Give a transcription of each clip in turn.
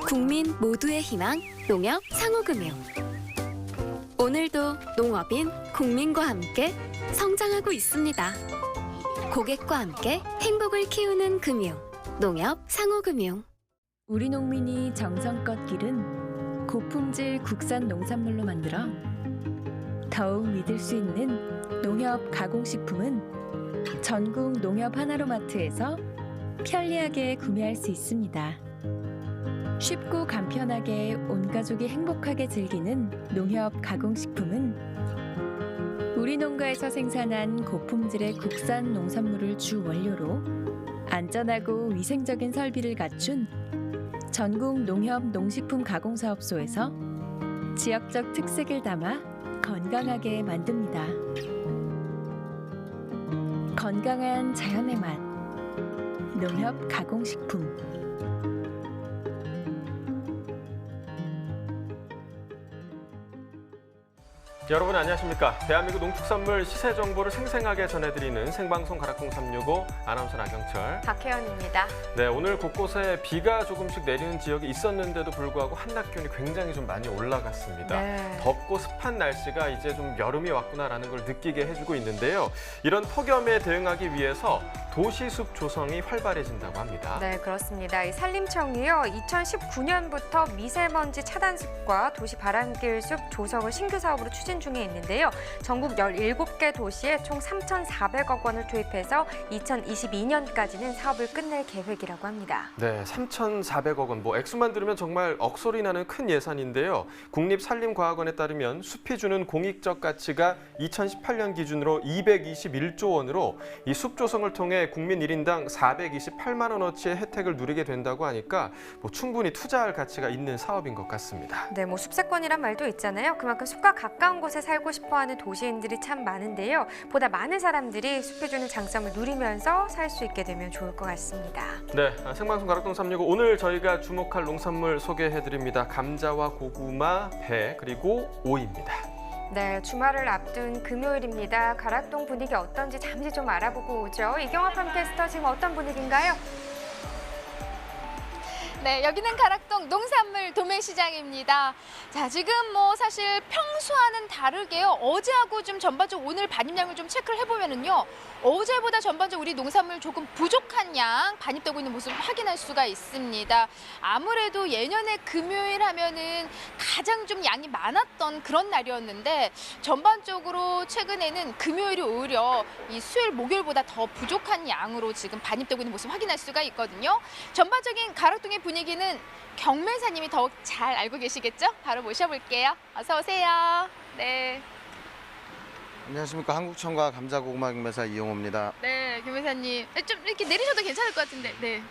국민 모두의 희망, 농협 상호금융. 오늘도 농업인 국민과 함께 성장하고 있습니다. 고객과 함께 행복을 키우는 금융, 농협 상호금융. 우리 농민이 정성껏 기른 고품질 국산 농산물로 만들어 더욱 믿을 수 있는 농협 가공식품은 전국 농협 하나로마트에서 편리하게 구매할 수 있습니다. 쉽고 간편하게 온 가족이 행복하게 즐기는 농협 가공식품은 우리 농가에서 생산한 고품질의 국산 농산물을 주 원료로 안전하고 위생적인 설비를 갖춘 전국 농협 농식품 가공사업소에서 지역적 특색을 담아 건강하게 만듭니다. 건강한 자연의 맛, 농협 가공식품. 여러분 안녕하십니까? 대한민국 농축산물 시세 정보를 생생하게 전해드리는 생방송 가락동 365 아나운서 나경철, 박혜연입니다. 네, 오늘 곳곳에 비가 조금씩 내리는 지역이 있었는데도 불구하고 한낮 기온이 굉장히 좀 많이 올라갔습니다. 네. 덥고 습한 날씨가 이제 좀 여름이 왔구나라는 걸 느끼게 해주고 있는데요. 이런 폭염에 대응하기 위해서 도시숲 조성이 활발해진다고 합니다. 네, 그렇습니다. 이 산림청이요, 2019년부터 미세먼지 차단숲과 도시 바람길 숲 조성을 신규 사업으로 추진 중에 있는데요. 전국 17개 도시에 총 3,400억 원을 투입해서 2022년까지는 사업을 끝낼 계획이라고 합니다. 네, 3,400억 원. 액수만 들으면 정말 억소리 나는 큰 예산인데요. 국립산림과학원에 따르면 숲이 주는 공익적 가치가 2018년 기준으로 221조 원으로 이 숲 조성을 통해 국민 1인당 428만 원어치의 혜택을 누리게 된다고 하니까 충분히 투자할 가치가 있는 사업인 것 같습니다. 네, 숲세권이란 말도 있잖아요. 그만큼 숲과 가까운 곳에 살고 싶어하는 도시인들이 참 많은데요. 보다 많은 사람들이 숲이 주는 장점을 누리면서 살 수 있게 되면 좋을 것 같습니다. 네, 생방송 가락동 365 오늘 저희가 주목할 농산물 소개해드립니다. 감자와 고구마, 배, 그리고 오이입니다. 네, 주말을 앞둔 금요일입니다. 가락동 분위기 어떤지 잠시 좀 알아보고 오죠. 이경화 팜캐스터, 지금 어떤 분위기인가요? 네, 여기는 가락동 농산물 도매시장입니다. 자, 지금 사실 평소와는 다르게요. 어제하고 좀 전반적으로 오늘 반입량을 좀 체크를 해보면은요. 어제보다 전반적으로 우리 농산물 조금 부족한 양 반입되고 있는 모습을 확인할 수가 있습니다. 아무래도 예년에 금요일 하면은 가장 좀 양이 많았던 그런 날이었는데 전반적으로 최근에는 금요일이 오히려 이 수요일, 목요일보다 더 부족한 양으로 지금 반입되고 있는 모습을 확인할 수가 있거든요. 전반적인 가락동의 분위기는 경매사님이 더욱 잘 알고 계시겠죠? 바로 모셔볼게요. 어서 오세요. 네. 안녕하십니까. 한국청과 감자고구마 경매사 이용호입니다. 네, 경매사님. 좀 이렇게 내리셔도 괜찮을 것 같은데. 네.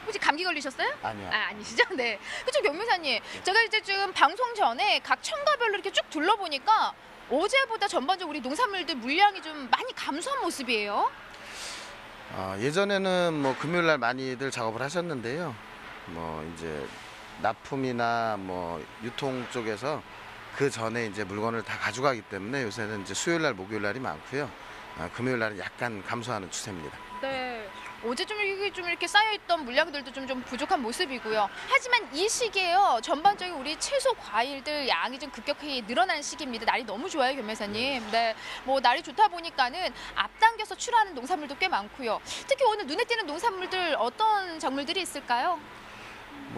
혹시 감기 걸리셨어요? 아니요. 아니시죠? 네. 그쵸, 경매사님. 제가 이제 지금 방송 전에 각 청가별로 이렇게 쭉 둘러보니까 어제보다 전반적으로 우리 농산물들 물량이 좀 많이 감소한 모습이에요. 예전에는 금요일 날 많이들 작업을 하셨는데요. 이제 납품이나 유통 쪽에서 그 전에 이제 물건을 다 가져가기 때문에 요새는 이제 수요일 날, 목요일 날이 많고요. 금요일 날은 약간 감소하는 추세입니다. 네. 어제 좀 이렇게 쌓여있던 물량들도 좀 부족한 모습이고요. 하지만 이 시기에요. 전반적인 우리 채소, 과일들 양이 좀 급격히 늘어나는 시기입니다. 날이 너무 좋아요, 경매사님. 네. 날이 좋다 보니까는 앞당겨서 출하하는 농산물도 꽤 많고요. 특히 오늘 눈에 띄는 농산물들 어떤 작물들이 있을까요?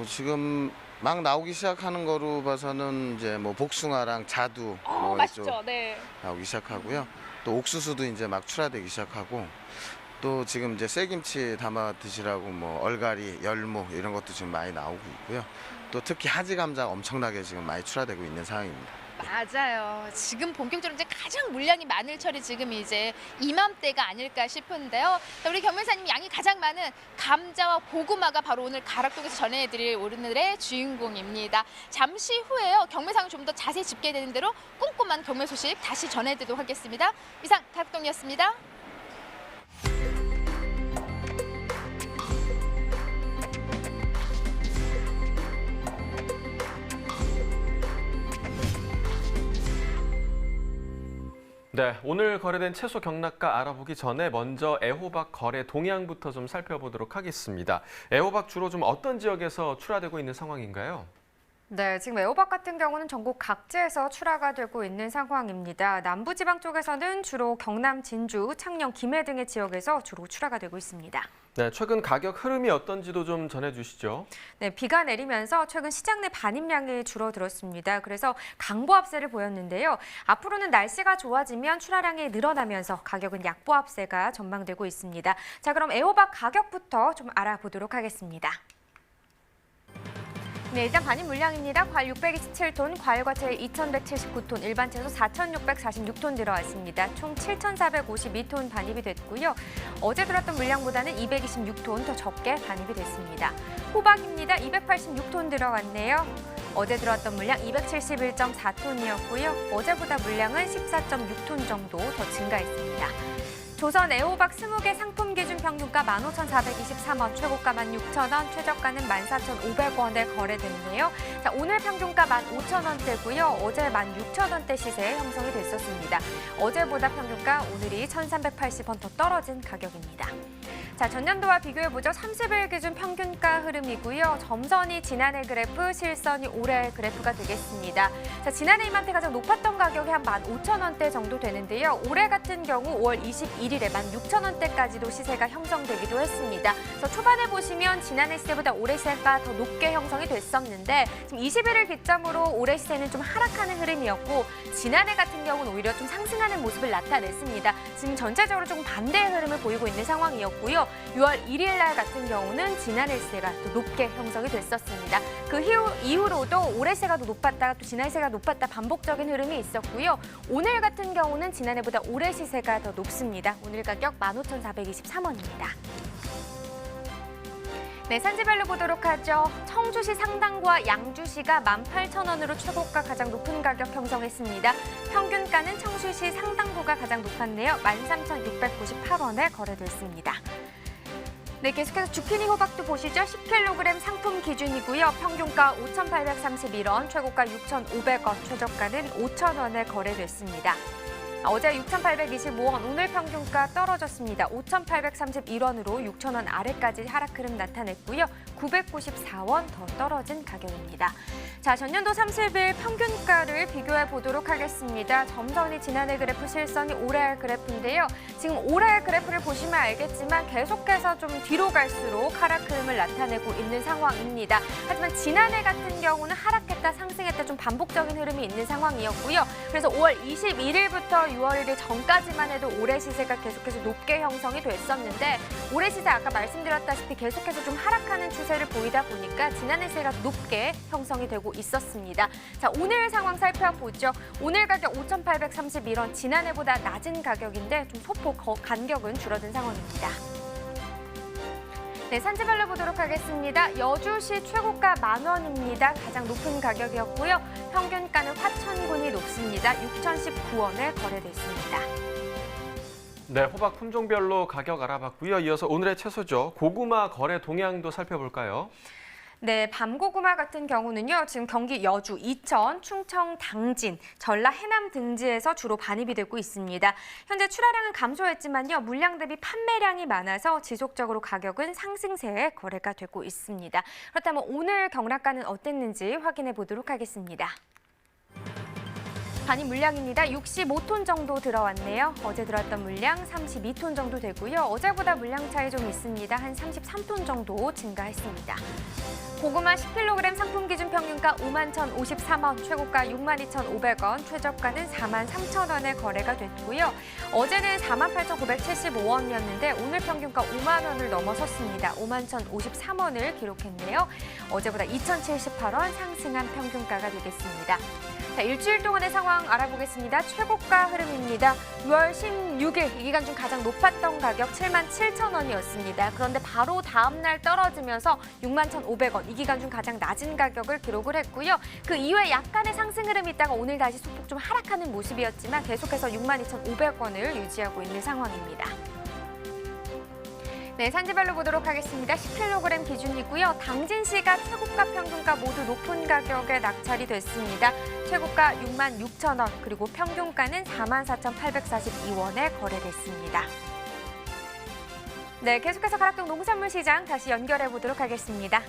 지금 막 나오기 시작하는 거로 봐서는 이제 복숭아랑 자두 맛있죠. 네. 나오기 시작하고요. 또 옥수수도 이제 막 출하되기 시작하고 또 지금 이제 쇠김치 담아 드시라고 얼갈이, 열무 이런 것도 지금 많이 나오고 있고요. 또 특히 하지 감자가 엄청나게 지금 많이 출하되고 있는 상황입니다. 맞아요. 지금 본격적으로 이제 가장 물량이 많을 철이 지금 이제 이맘때가 아닐까 싶은데요. 우리 경매사님 양이 가장 많은 감자와 고구마가 바로 오늘 가락동에서 전해드릴 오늘의 주인공입니다. 잠시 후에요. 경매상을 좀 더 자세히 집계되는 대로 꼼꼼한 경매 소식 다시 전해드리도록 하겠습니다. 이상 가락동이었습니다. 네, 오늘 거래된 채소 경락가 알아보기 전에 먼저 애호박 거래 동향부터 좀 살펴보도록 하겠습니다. 애호박 주로 좀 어떤 지역에서 출하되고 있는 상황인가요? 네, 지금 애호박 같은 경우는 전국 각지에서 출하가 되고 있는 상황입니다. 남부지방 쪽에서는 주로 경남, 진주, 창녕, 김해 등의 지역에서 주로 출하가 되고 있습니다. 네, 최근 가격 흐름이 어떤지도 좀 전해주시죠. 네, 비가 내리면서 최근 시장 내 반입량이 줄어들었습니다. 그래서 강보합세를 보였는데요. 앞으로는 날씨가 좋아지면 출하량이 늘어나면서 가격은 약보합세가 전망되고 있습니다. 자, 그럼 애호박 가격부터 좀 알아보도록 하겠습니다. 네, 일단 반입 물량입니다. 과일 627톤, 과일과채 2,179톤, 일반 채소 4,646톤 들어왔습니다. 총 7,452톤 반입이 됐고요. 어제 들었던 물량보다는 226톤 더 적게 반입이 됐습니다. 호박입니다. 286톤 들어왔네요. 어제 들어왔던 물량 271.4톤이었고요. 어제보다 물량은 14.6톤 정도 더 증가했습니다. 조선 애호박 20개 상품 기준 평균가 15,423원, 최고가 16,000원, 최저가는 14,500원에 거래됐네요. 자, 오늘 평균가 15,000원대고요. 어제 16,000원대 시세에 형성이 됐었습니다. 어제보다 평균가 오늘이 1,380원 더 떨어진 가격입니다. 자, 전년도와 비교해보죠. 30일 기준 평균가 흐름이고요. 점선이 지난해 그래프, 실선이 올해 그래프가 되겠습니다. 자, 지난해 이맘때 가장 높았던 가격이 한 15,000원대 정도 되는데요. 올해 같은 경우 5월 21일에 16,000원대까지도 시세가 형성되기도 했습니다. 그래서 초반에 보시면 지난해 시세보다 올해 시세가 더 높게 형성이 됐었는데 지금 21일 기점으로 올해 시세는 좀 하락하는 흐름이었고 지난해 같은 경우는 오히려 좀 상승하는 모습을 나타냈습니다. 지금 전체적으로 조금 반대의 흐름을 보이고 있는 상황이었고요. 6월 1일 날 같은 경우는 지난해 시세가 더 높게 형성이 됐었습니다. 그 이후로도 올해 시세가 더 높았다가 또 지난해 시세가 높았다 반복적인 흐름이 있었고요. 오늘 같은 경우는 지난해보다 올해 시세가 더 높습니다. 오늘 가격 15,423원입니다. 네, 산지별로 보도록 하죠. 청주시 상당구와 양주시가 18,000원으로 최고가 가장 높은 가격 형성했습니다. 평균가는 청주시 상당구가 가장 높았네요. 13,698원에 거래됐습니다. 네, 계속해서 주키니 호박도 보시죠. 10kg 상품 기준이고요. 평균가 5,831원, 최고가 6,500원, 최저가는 5,000원에 거래됐습니다. 어제 6,825원, 오늘 평균가 떨어졌습니다. 5,831원으로 6,000원 아래까지 하락 흐름 나타냈고요. 994원 더 떨어진 가격입니다. 자, 전년도 30일 평균가를 비교해 보도록 하겠습니다. 점선이 지난해 그래프, 실선이 올해 그래프인데요. 지금 올해 그래프를 보시면 알겠지만 계속해서 좀 뒤로 갈수록 하락 흐름을 나타내고 있는 상황입니다. 하지만 지난해 같은 경우는 하락했다, 상승했다 좀 반복적인 흐름이 있는 상황이었고요. 그래서 5월 21일부터 6월 1일 전까지만 해도 올해 시세가 계속해서 높게 형성이 됐었는데 올해 시세 아까 말씀드렸다시피 계속해서 좀 하락하는 추세를 보이다 보니까 지난해 시세가 높게 형성이 되고 있었습니다. 자, 오늘 상황 살펴보죠. 오늘 가격 5,831원, 지난해보다 낮은 가격인데 좀 소폭 간격은 줄어든 상황입니다. 네, 산지별로 보도록 하겠습니다. 여주시 최고가 10,000원입니다. 가장 높은 가격이었고요. 평균가는 화천군이 높습니다. 6,019원에 거래됐습니다. 네, 호박 품종별로 가격 알아봤고요. 이어서 오늘의 채소죠. 고구마 거래 동향도 살펴볼까요? 네, 밤고구마 같은 경우는요. 지금 경기 여주, 이천, 충청, 당진, 전라, 해남 등지에서 주로 반입이 되고 있습니다. 현재 출하량은 감소했지만요. 물량 대비 판매량이 많아서 지속적으로 가격은 상승세에 거래가 되고 있습니다. 그렇다면 오늘 경락가는 어땠는지 확인해 보도록 하겠습니다. 반입 물량입니다. 65톤 정도 들어왔네요. 어제 들어왔던 물량 32톤 정도 되고요. 어제보다 물량 차이 좀 있습니다. 한 33톤 정도 증가했습니다. 고구마 10kg 상품 기준 평균가 51,053원, 최고가 62,500원, 최저가는 43,000원에 거래가 됐고요. 어제는 48,975원이었는데 오늘 평균가 5만 원을 넘어섰습니다. 51,053원을 기록했네요. 어제보다 2,078원 상승한 평균가가 되겠습니다. 자, 일주일 동안의 상황 알아보겠습니다. 최고가 흐름입니다. 6월 16일 이 기간 중 가장 높았던 가격 77,000원이었습니다. 그런데 바로 다음 날 떨어지면서 61,500원, 이 기간 중 가장 낮은 가격을 기록을 했고요. 그 이후에 약간의 상승 흐름이 있다가 오늘 다시 소폭 좀 하락하는 모습이었지만 계속해서 62,500원을 유지하고 있는 상황입니다. 네, 산지별로 보도록 하겠습니다. 10kg 기준이고요. 당진시가 최고가 평균가 모두 높은 가격에 낙찰이 됐습니다. 최고가 66,000원, 그리고 평균가는 44,842원에 거래됐습니다. 네, 계속해서 가락동 농산물 시장 다시 연결해 보도록 하겠습니다.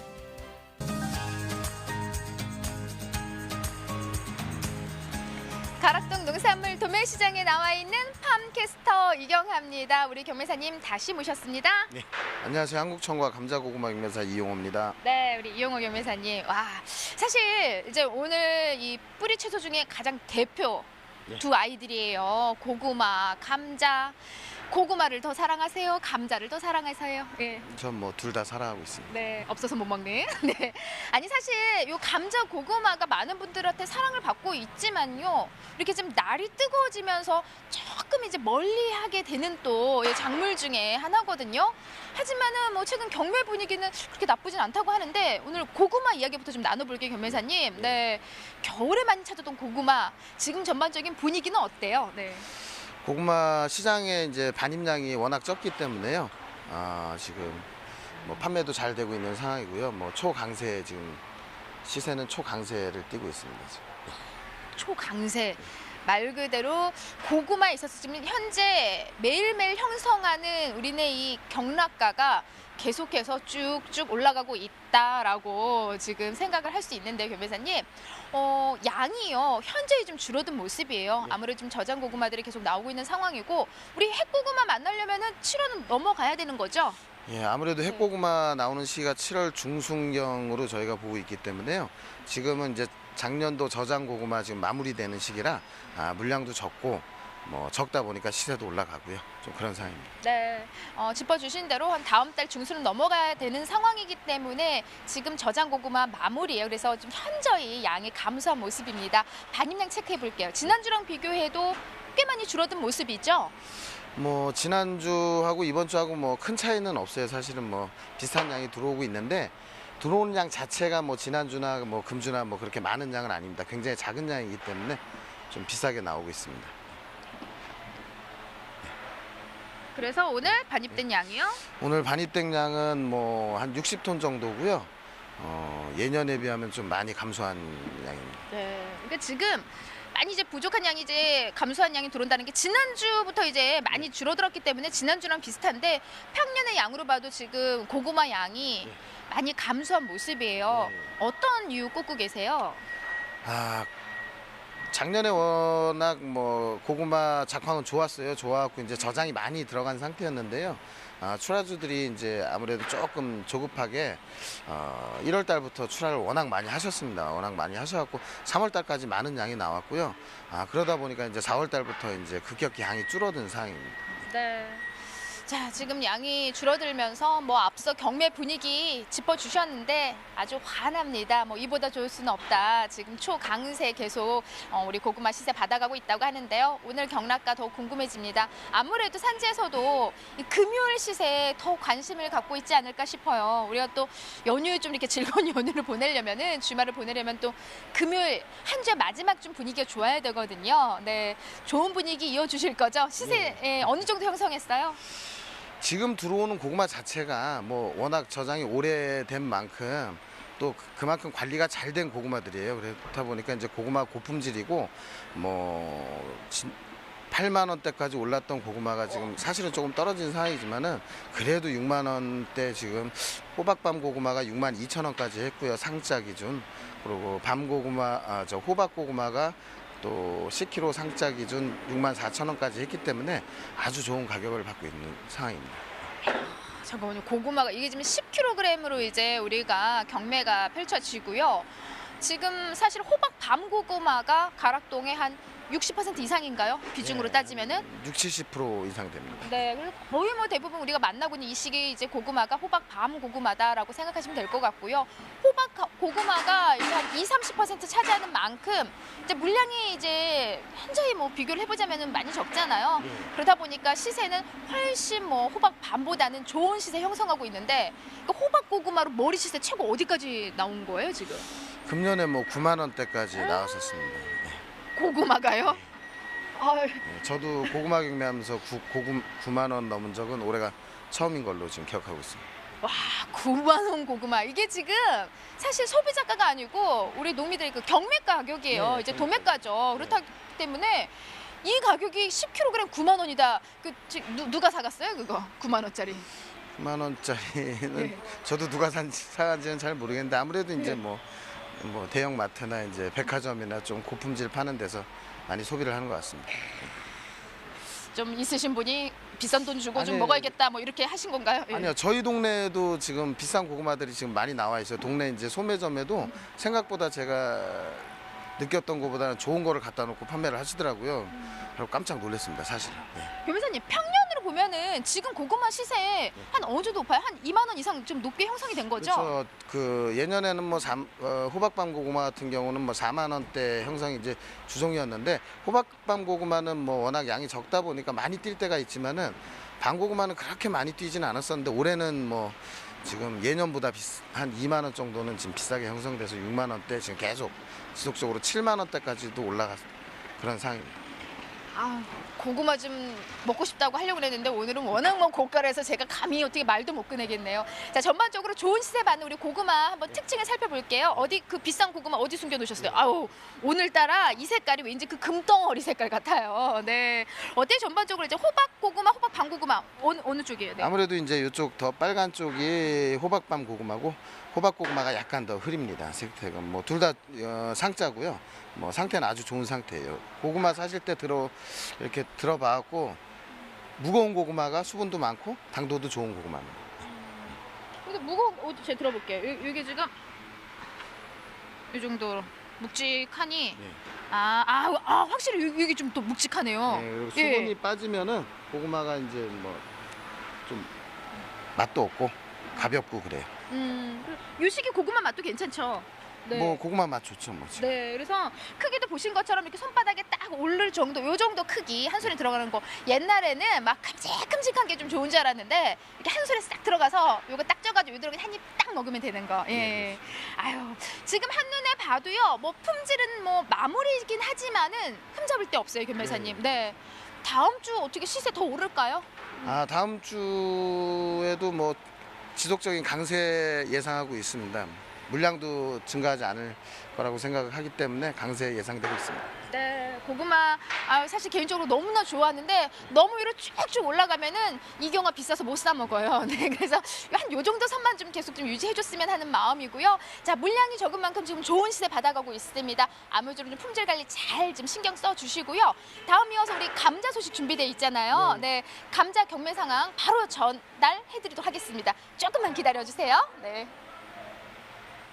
가락동 농산물 도매시장에 나와 있는 팜캐스터 이경하입니다. 우리 경매사님 다시 모셨습니다. 네. 안녕하세요. 한국청과 감자고구마 경매사 이용호입니다. 네, 우리 이용호 경매사님. 와, 사실 이제 오늘 이 뿌리 채소 중에 가장 대표 네. 두 아이들이에요. 고구마, 감자. 고구마를 더 사랑하세요? 감자를 더 사랑하세요? 예. 전 뭐 둘 다 사랑하고 있습니다. 네, 없어서 못 먹는. 네. 아니 사실 요 감자 고구마가 많은 분들한테 사랑을 받고 있지만요. 이렇게 좀 날이 뜨거워지면서 조금 이제 멀리하게 되는 또 작물 중에 하나거든요. 하지만은 뭐 최근 경매 분위기는 그렇게 나쁘진 않다고 하는데 오늘 고구마 이야기부터 좀 나눠볼게요, 경매사님. 네. 겨울에 많이 찾았던 고구마 지금 전반적인 분위기는 어때요? 네. 고구마 시장에 이제 반입량이 워낙 적기 때문에요. 지금 뭐 판매도 잘 되고 있는 상황이고요. 뭐 초강세 지금 시세는 초강세를 띠고 있습니다. 지금. 초강세. 말 그대로 고구마에 있어서 지금 현재 매일매일 형성하는 우리네 이 경락가가 계속해서 쭉쭉 올라가고 있다라고 지금 생각을 할 수 있는데 경매사님, 양이요 현재 좀 줄어든 모습이에요. 네. 아무래도 좀 저장 고구마들이 계속 나오고 있는 상황이고 우리 핵고구마 만나려면은 7월은 넘어가야 되는 거죠? 예, 아무래도 핵고구마 나오는 시기가 7월 중순경으로 저희가 보고 있기 때문에요. 지금은 이제 작년도 저장 고구마 지금 마무리되는 시기라 물량도 적고 뭐 적다 보니까 시세도 올라가고요. 좀 그런 상황입니다. 네, 짚어주신 대로 한 다음 달 중순은 넘어가야 되는 상황이기 때문에 지금 저장 고구마 마무리예요. 그래서 좀 현저히 양이 감소한 모습입니다. 반입량 체크해 볼게요. 지난주랑 비교해도 꽤 많이 줄어든 모습이죠? 뭐 지난주하고 이번 주하고 뭐 큰 차이는 없어요. 사실은 뭐 비슷한 양이 들어오고 있는데 들어오는 양 자체가 뭐 지난주나 뭐 금주나 뭐 그렇게 많은 양은 아닙니다. 굉장히 작은 양이기 때문에 좀 비싸게 나오고 있습니다. 그래서 오늘 반입된 양이요? 오늘 반입된 양은 뭐 한 60톤 정도고요. 예년에 비하면 좀 많이 감소한 양입니다. 네. 그러니까 지금 많이 이제 부족한 양이 이제 감소한 양이 들어온다는 게 지난주부터 이제 많이 줄어들었기 때문에 지난주랑 비슷한데 평년의 양으로 봐도 지금 고구마 양이 네. 많이 감소한 모습이에요. 네. 어떤 이유 꼽고 계세요? 작년에 워낙 뭐 고구마 작황은 좋았어요. 좋아갖고 이제 저장이 많이 들어간 상태였는데요. 출하주들이 이제 아무래도 조금 조급하게 1월 달부터 출하를 워낙 많이 하셨습니다. 워낙 많이 하셔갖고 3월 달까지 많은 양이 나왔고요. 그러다 보니까 이제 4월 달부터 이제 급격히 양이 줄어든 상황입니다. 네. 자, 지금 양이 줄어들면서 뭐 앞서 경매 분위기 짚어주셨는데 아주 환합니다. 뭐 이보다 좋을 수는 없다. 지금 초강세 계속 우리 고구마 시세 받아가고 있다고 하는데요. 오늘 경락가 더 궁금해집니다. 아무래도 산지에서도 이 금요일 시세에 더 관심을 갖고 있지 않을까 싶어요. 우리가 또 연휴 좀 이렇게 즐거운 연휴를 보내려면은 주말을 보내려면 또 금요일 한 주의 마지막 좀 분위기가 좋아야 되거든요. 네, 좋은 분위기 이어주실 거죠? 시세 어느 정도 형성했어요? 지금 들어오는 고구마 자체가 뭐 워낙 저장이 오래된 만큼 또 그만큼 관리가 잘 된 고구마들이에요. 그렇다 보니까 이제 고구마 고품질이고 뭐 8만 원대까지 올랐던 고구마가 지금 사실은 조금 떨어진 상황이지만은 그래도 6만 원대 지금 호박밤 고구마가 6만 2천 원까지 했고요. 상자 기준. 그리고 밤 고구마 호박 고구마가 또 10kg 상자 기준 6만 4천 원까지 했기 때문에 아주 좋은 가격을 받고 있는 상황입니다. 잠깐만요. 고구마가 이게 지금 10kg으로 이제 우리가 경매가 펼쳐지고요. 지금 사실 호박 밤 고구마가 가락동에 한 60% 이상인가요? 비중으로 따지면은? 60-70% 이상 됩니다. 네, 그래서 거의 뭐 대부분 우리가 만나고 있는 이 시기 이제 고구마가 호박 밤 고구마다라고 생각하시면 될 것 같고요. 호박 고구마가 이제 한 20-30% 차지하는 만큼 이제 물량이 이제 현저히 뭐 비교를 해보자면은 많이 적잖아요. 그러다 보니까 시세는 훨씬 뭐 호박 밤보다는 좋은 시세 형성하고 있는데 그 호박 고구마로 머리 시세 최고 어디까지 나온 거예요 지금? 금년에 뭐 9만 원대까지 나왔었습니다. 네. 고구마가요? 아유. 저도 고구마 경매하면서 9만 원 넘은 적은 올해가 처음인 걸로 지금 기억하고 있습니다. 와, 9만 원 고구마. 이게 지금 사실 소비자가가 아니고 우리 농민들의 그 경매 가격이에요. 네, 이제 그러니까요. 도매가죠. 그렇기 때문에 이 가격이 10kg 9만 원이다. 그 누가 사갔어요? 그거 9만 원짜리. 9만 원짜리는 네. 저도 누가 사간지는 잘 모르겠는데 아무래도 이제 네. 뭐 대형 마트나 이제 백화점이나 좀 고품질 파는 데서 많이 소비를 하는 것 같습니다. 좀 있으신 분이 비싼 돈 주고 좀 아니, 먹어야겠다 뭐 이렇게 하신 건가요? 예. 아니요, 저희 동네에도 지금 비싼 고구마들이 지금 많이 나와 있어요. 동네 이제 소매점에도 생각보다 제가 느꼈던 것보다는 좋은 거를 갖다 놓고 판매를 하시더라고요. 그래서 깜짝 놀랐습니다, 사실은. 네. 변호사님, 평년으로 보면은 지금 고구마 시세 한 어느 정도 높아요? 한 2만 원 이상 좀 높게 형성이 된 거죠? 그렇죠. 그 예년에는 뭐 호박밤 고구마 같은 경우는 뭐 4만 원대 형성이 이제 주종이었는데 호박밤 고구마는 뭐 워낙 양이 적다 보니까 많이 뛸 때가 있지만은 밤 고구마는 그렇게 많이 뛰지는 않았었는데 올해는 뭐 지금 예년보다 한 2만 원 정도는 지금 비싸게 형성돼서 6만 원대 지금 계속 지속적으로 7만 원대까지도 올라갔 그런 상황입니다. 아, 고구마 좀 먹고 싶다고 하려고 했는데 오늘은 워낙 뭐 고가라서 제가 감히 어떻게 말도 못 꺼내겠네요. 자, 전반적으로 좋은 시세 받는 우리 고구마 한번 특징을 살펴볼게요. 어디 그 비싼 고구마 어디 숨겨 놓으셨어요? 아우, 오늘따라 이 색깔이 왠지 그 금덩어리 색깔 같아요. 네. 어때 전반적으로 이제 호박 고구마, 호박 밤 고구마 어느 쪽이에요? 네. 아무래도 이제 이쪽 더 빨간 쪽이 호박밤 고구마고 호박 고구마가 약간 더 흐립니다. 색색은 뭐 둘 다 상자고요. 뭐 상태는 아주 좋은 상태예요. 고구마 사실 때 이렇게 들어봐갖고 무거운 고구마가 수분도 많고 당도도 좋은 고구마입니다. 근데 무거운 제가 들어볼게요. 이게 지금 이 정도 묵직하니 네. 확실히 여기 좀 또 묵직하네요. 네, 그리고 예. 수분이 빠지면은 고구마가 이제 뭐 좀 맛도 없고 가볍고 그래요. 요 시기 고구마 맛도 괜찮죠? 네. 뭐 고구마 맛 좋죠, 뭐 지금. 네, 그래서 크기도 보신 것처럼 이렇게 손바닥에 딱 오를 정도, 요 정도 크기 한 손에 들어가는 거. 옛날에는 막 큼직큼직한 게 좀 좋은 줄 알았는데 이렇게 한 손에 싹 들어가서 요거 딱 쪄가지고 요 들어가 한입 딱 먹으면 되는 거. 예. 네, 아유, 지금 한 눈에 봐도요, 뭐 품질은 뭐 마무리이긴 하지만은 흠잡을 데 없어요, 변매사님. 네. 다음 주 어떻게 시세 더 오를까요? 다음 주에도 뭐 지속적인 강세 예상하고 있습니다. 물량도 증가하지 않을 거라고 생각하기 때문에 강세 예상되고 있습니다. 네, 고구마 사실 개인적으로 너무나 좋아하는데 너무 위로 쭉쭉 올라가면은 이경화 비싸서 못 사 먹어요. 네, 그래서 한 요 정도 선만 좀 계속 좀 유지해줬으면 하는 마음이고요. 자, 물량이 적은 만큼 지금 좋은 시세 받아가고 있습니다. 아무쪼록 좀 품질 관리 잘 좀 신경 써주시고요. 다음 이어서 우리 감자 소식 준비돼 있잖아요. 네, 감자 경매 상황 바로 전달해드리도록 하겠습니다. 조금만 기다려주세요. 네.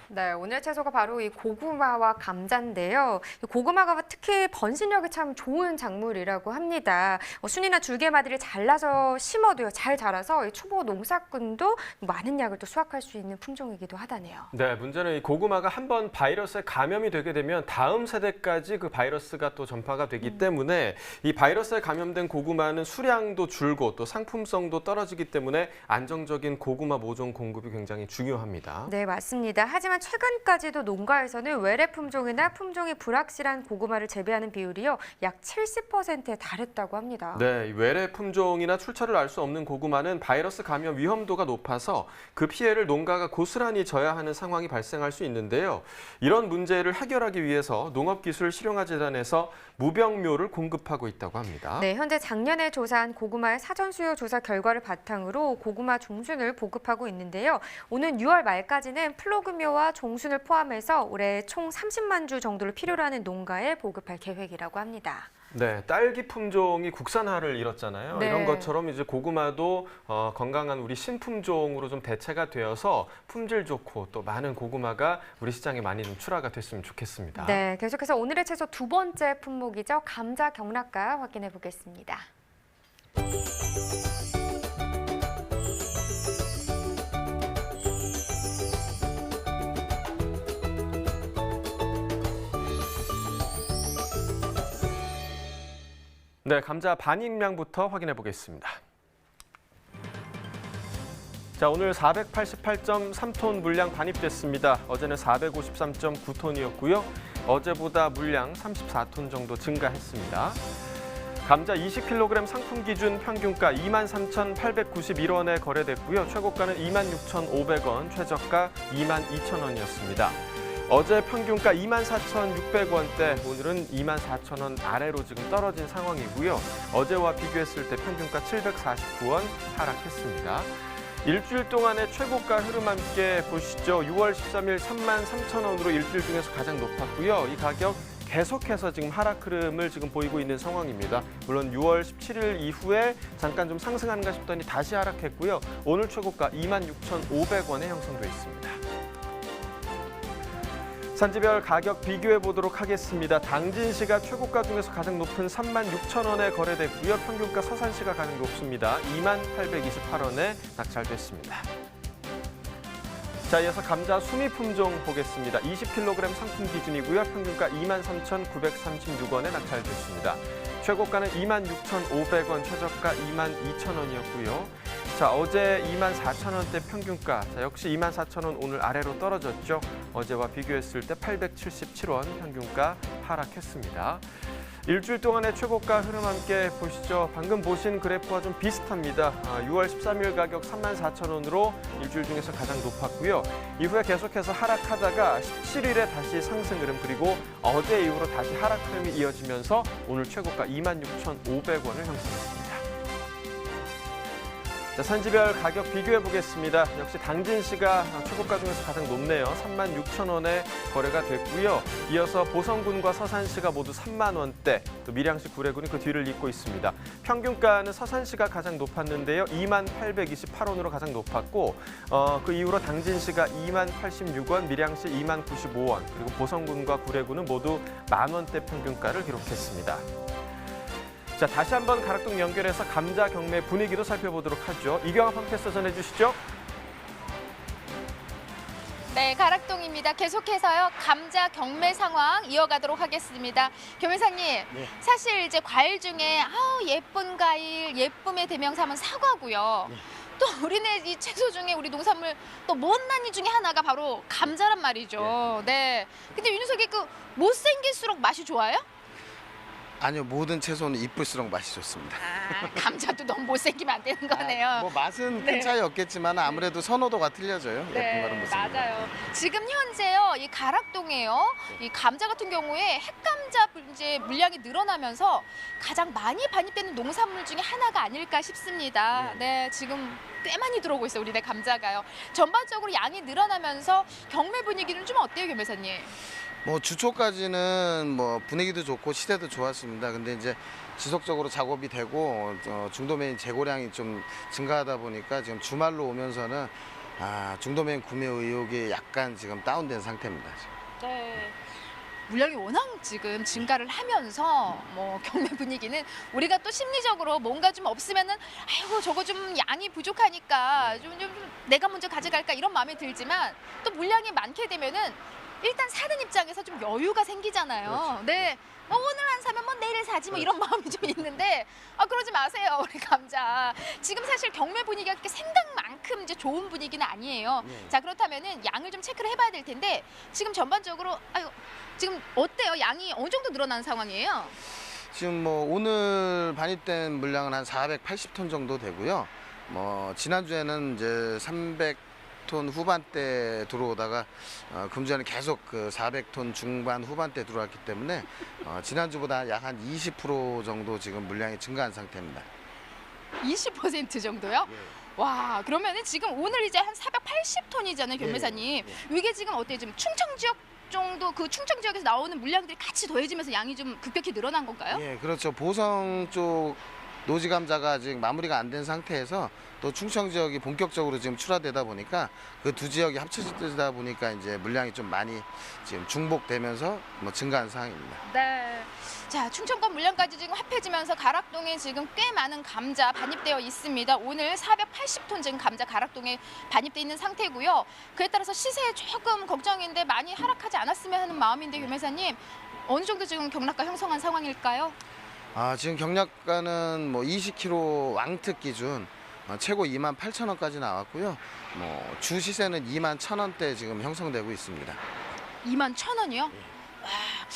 네, 오늘 채소가 바로 이 고구마와 감자인데요. 이 고구마가 특히 번식력이 참 좋은 작물이라고 합니다. 순이나 줄기마디를 잘라서 심어도요, 잘 자라서 이 초보 농사꾼도 많은 약을 또 수확할 수 있는 품종이기도 하다네요. 네, 문제는 이 고구마가 한번 바이러스에 감염이 되게 되면 다음 세대까지 그 바이러스가 또 전파가 되기 때문에 이 바이러스에 감염된 고구마는 수량도 줄고 또 상품성도 떨어지기 때문에 안정적인 고구마 모종 공급이 굉장히 중요합니다. 네, 맞습니다. 하지만 최근까지도 농가에서는 외래 품종이나 품종이 불확실한 고구마를 재배하는 비율이요, 약 70%에 달했다고 합니다. 네, 이 외래 품종이나 출처를 알 수 없는 고구마는 바이러스 감염 위험도가 높아서 그 피해를 농가가 고스란히 져야 하는 상황이 발생할 수 있는데요. 이런 문제를 해결하기 위해서 농업기술실용화재단에서 무병묘를 공급하고 있다고 합니다. 네, 현재 작년에 조사한 고구마의 사전 수요 조사 결과를 바탕으로 고구마 종순을 보급하고 있는데요. 오는 6월 말까지는 플로그묘와 종순을 포함해서 올해 총 30만 주 정도를 필요로 하는 농가에 보급할 계획이라고 합니다. 네, 딸기 품종이 국산화를 이뤘잖아요. 네. 이런 것처럼 이제 고구마도 건강한 우리 신품종으로 좀 대체가 되어서 품질 좋고 또 많은 고구마가 우리 시장에 많이 좀 출하가 됐으면 좋겠습니다. 네, 계속해서 오늘의 채소 두 번째 품목이죠. 감자 경락가 확인해 보겠습니다. 네, 감자 반입량부터 확인해 보겠습니다. 자, 오늘 488.3톤 물량 반입됐습니다. 어제는 453.9톤이었고요. 어제보다 물량 34톤 정도 증가했습니다. 감자 20kg 상품 기준 평균가 23,891원에 거래됐고요. 최고가는 26,500원, 최저가 22,000원이었습니다. 어제 평균가 24,600원대, 오늘은 24,000원 아래로 지금 떨어진 상황이고요. 어제와 비교했을 때 평균가 749원 하락했습니다. 일주일 동안의 최고가 흐름 함께 보시죠. 6월 13일 33,000원으로 일주일 중에서 가장 높았고요. 이 가격 계속해서 지금 하락 흐름을 지금 보이고 있는 상황입니다. 물론 6월 17일 이후에 잠깐 좀 상승하는가 싶더니 다시 하락했고요. 오늘 최고가 26,500원에 형성돼 있습니다. 산지별 가격 비교해 보도록 하겠습니다. 당진시가 최고가 중에서 가장 높은 36,000원에 거래됐고요. 평균가 서산시가 가장 높습니다. 2828원에 낙찰됐습니다. 자, 이어서 감자 수미 품종 보겠습니다. 20kg 상품 기준이고요. 평균가 23,936원에 낙찰됐습니다. 최고가는 26,500원, 최저가 22,000원이었고요. 자, 어제 24,000원대 평균가, 자, 역시 24,000원 오늘 아래로 떨어졌죠. 어제와 비교했을 때 877원 평균가 하락했습니다. 일주일 동안의 최고가 흐름 함께 보시죠. 방금 보신 그래프와 좀 비슷합니다. 6월 13일 가격 34,000원으로 일주일 중에서 가장 높았고요. 이후에 계속해서 하락하다가 17일에 다시 상승 흐름, 그리고 어제 이후로 다시 하락 흐름이 이어지면서 오늘 최고가 26,500원을 형성했습니다. 자, 산지별 가격 비교해 보겠습니다. 역시 당진시가 최고가 중에서 가장 높네요. 36,000원에 거래가 됐고요. 이어서 보성군과 서산시가 모두 3만 원대, 또 밀양시, 구례군이 그 뒤를 잇고 있습니다. 평균가는 서산시가 가장 높았는데요. 2828원으로 가장 높았고, 그 이후로 당진시가 2086원, 밀양시 2095원, 그리고 보성군과 구례군은 모두 만 원대 평균가를 기록했습니다. 자, 다시 한번 가락동 연결해서 감자 경매 분위기도 살펴보도록 하죠. 이경아 팟캐스터 전해주시죠. 네, 가락동입니다. 계속해서요, 감자 경매 상황 이어가도록 하겠습니다. 교매사님, 네. 사실 이제 과일 중에 예쁜 과일, 예쁨의 대명사는 사과고요. 네. 또 우리네 이 채소 중에 우리 농산물 또 못난이 중에 하나가 바로 감자란 말이죠. 네. 근데 윤석이 그 못생길수록 맛이 좋아요? 아니요, 모든 채소는 이쁠수록 맛이 좋습니다. 감자도 너무 못생기면 안 되는 거네요. 뭐 맛은 큰 네. 차이 없겠지만 아무래도 선호도가 틀려져요. 예쁜 거는 못생긴 거. 맞아요. 지금 현재요, 이 가락동에요, 이 감자 같은 경우에 핵감자 이제 물량이 늘어나면서 가장 많이 반입되는 농산물 중에 하나가 아닐까 싶습니다. 네, 지금 꽤 많이 들어오고 있어요, 우리네 감자가요. 전반적으로 양이 늘어나면서 경매 분위기는 좀 어때요, 교매사님? 뭐 주초까지는 뭐 분위기도 좋고 시세도 좋았습니다. 근데 이제 지속적으로 작업이 되고 중도매인 재고량이 좀 증가하다 보니까 지금 주말로 오면서는 중도매인 구매 의욕이 약간 지금 다운된 상태입니다. 네. 물량이 워낙 지금 증가를 하면서 뭐 경매 분위기는 우리가 또 심리적으로 뭔가 좀 없으면은 아이고 저거 좀 양이 부족하니까 좀 내가 먼저 가져갈까 이런 마음이 들지만 또 물량이 많게 되면은 일단 사는 입장에서 좀 여유가 생기잖아요. 그렇죠. 네. 오늘 안 사면 뭐 내일 사지 뭐 이런 마음이 좀 있는데 그러지 마세요, 우리 감자. 지금 사실 경매 분위기가 그렇게 생각만큼 이제 좋은 분위기는 아니에요. 자, 그렇다면은 양을 좀 체크를 해봐야 될 텐데 지금 전반적으로 지금 어때요? 양이 어느 정도 늘어난 상황이에요? 지금 뭐 오늘 반입된 물량은 한 480톤 정도 되고요. 뭐 지난주에는 이제 300톤 후반대 들어오다가 금주에는 계속 그 400톤 중반 후반대 들어왔기 때문에 지난주보다 약 한 20% 정도 지금 물량이 증가한 상태입니다. 20% 정도요? 와, 그러면은 지금 오늘 이제 한 480톤이잖아요, 교매사님. 이게 지금 어때요? 지금 충청 지역 정도, 그 충청 지역에서 나오는 물량들이 같이 더해지면서 양이 좀 급격히 늘어난 건가요? 예, 그렇죠. 보성 쪽 노지 감자가 아직 마무리가 안 된 상태에서 또 충청 지역이 본격적으로 지금 출하되다 보니까 그 두 지역이 합쳐지다 보니까 이제 물량이 좀 많이 지금 중복되면서 뭐 증가한 상황입니다. 네. 자, 충청권 물량까지 지금 합해지면서 가락동에 지금 꽤 많은 감자 반입되어 있습니다. 오늘 480톤 지금 감자 가락동에 반입돼 있는 상태고요. 그에 따라서 시세에 조금 걱정인데 많이 하락하지 않았으면 하는 마음인데, 교매사님 어느 정도 지금 경락가 형성한 상황일까요? 지금 경락가는 뭐 20kg 왕특 기준 최고 28,000원까지 나왔고요. 뭐 주 시세는 21,000원대 지금 형성되고 있습니다. 21,000원이요? 와,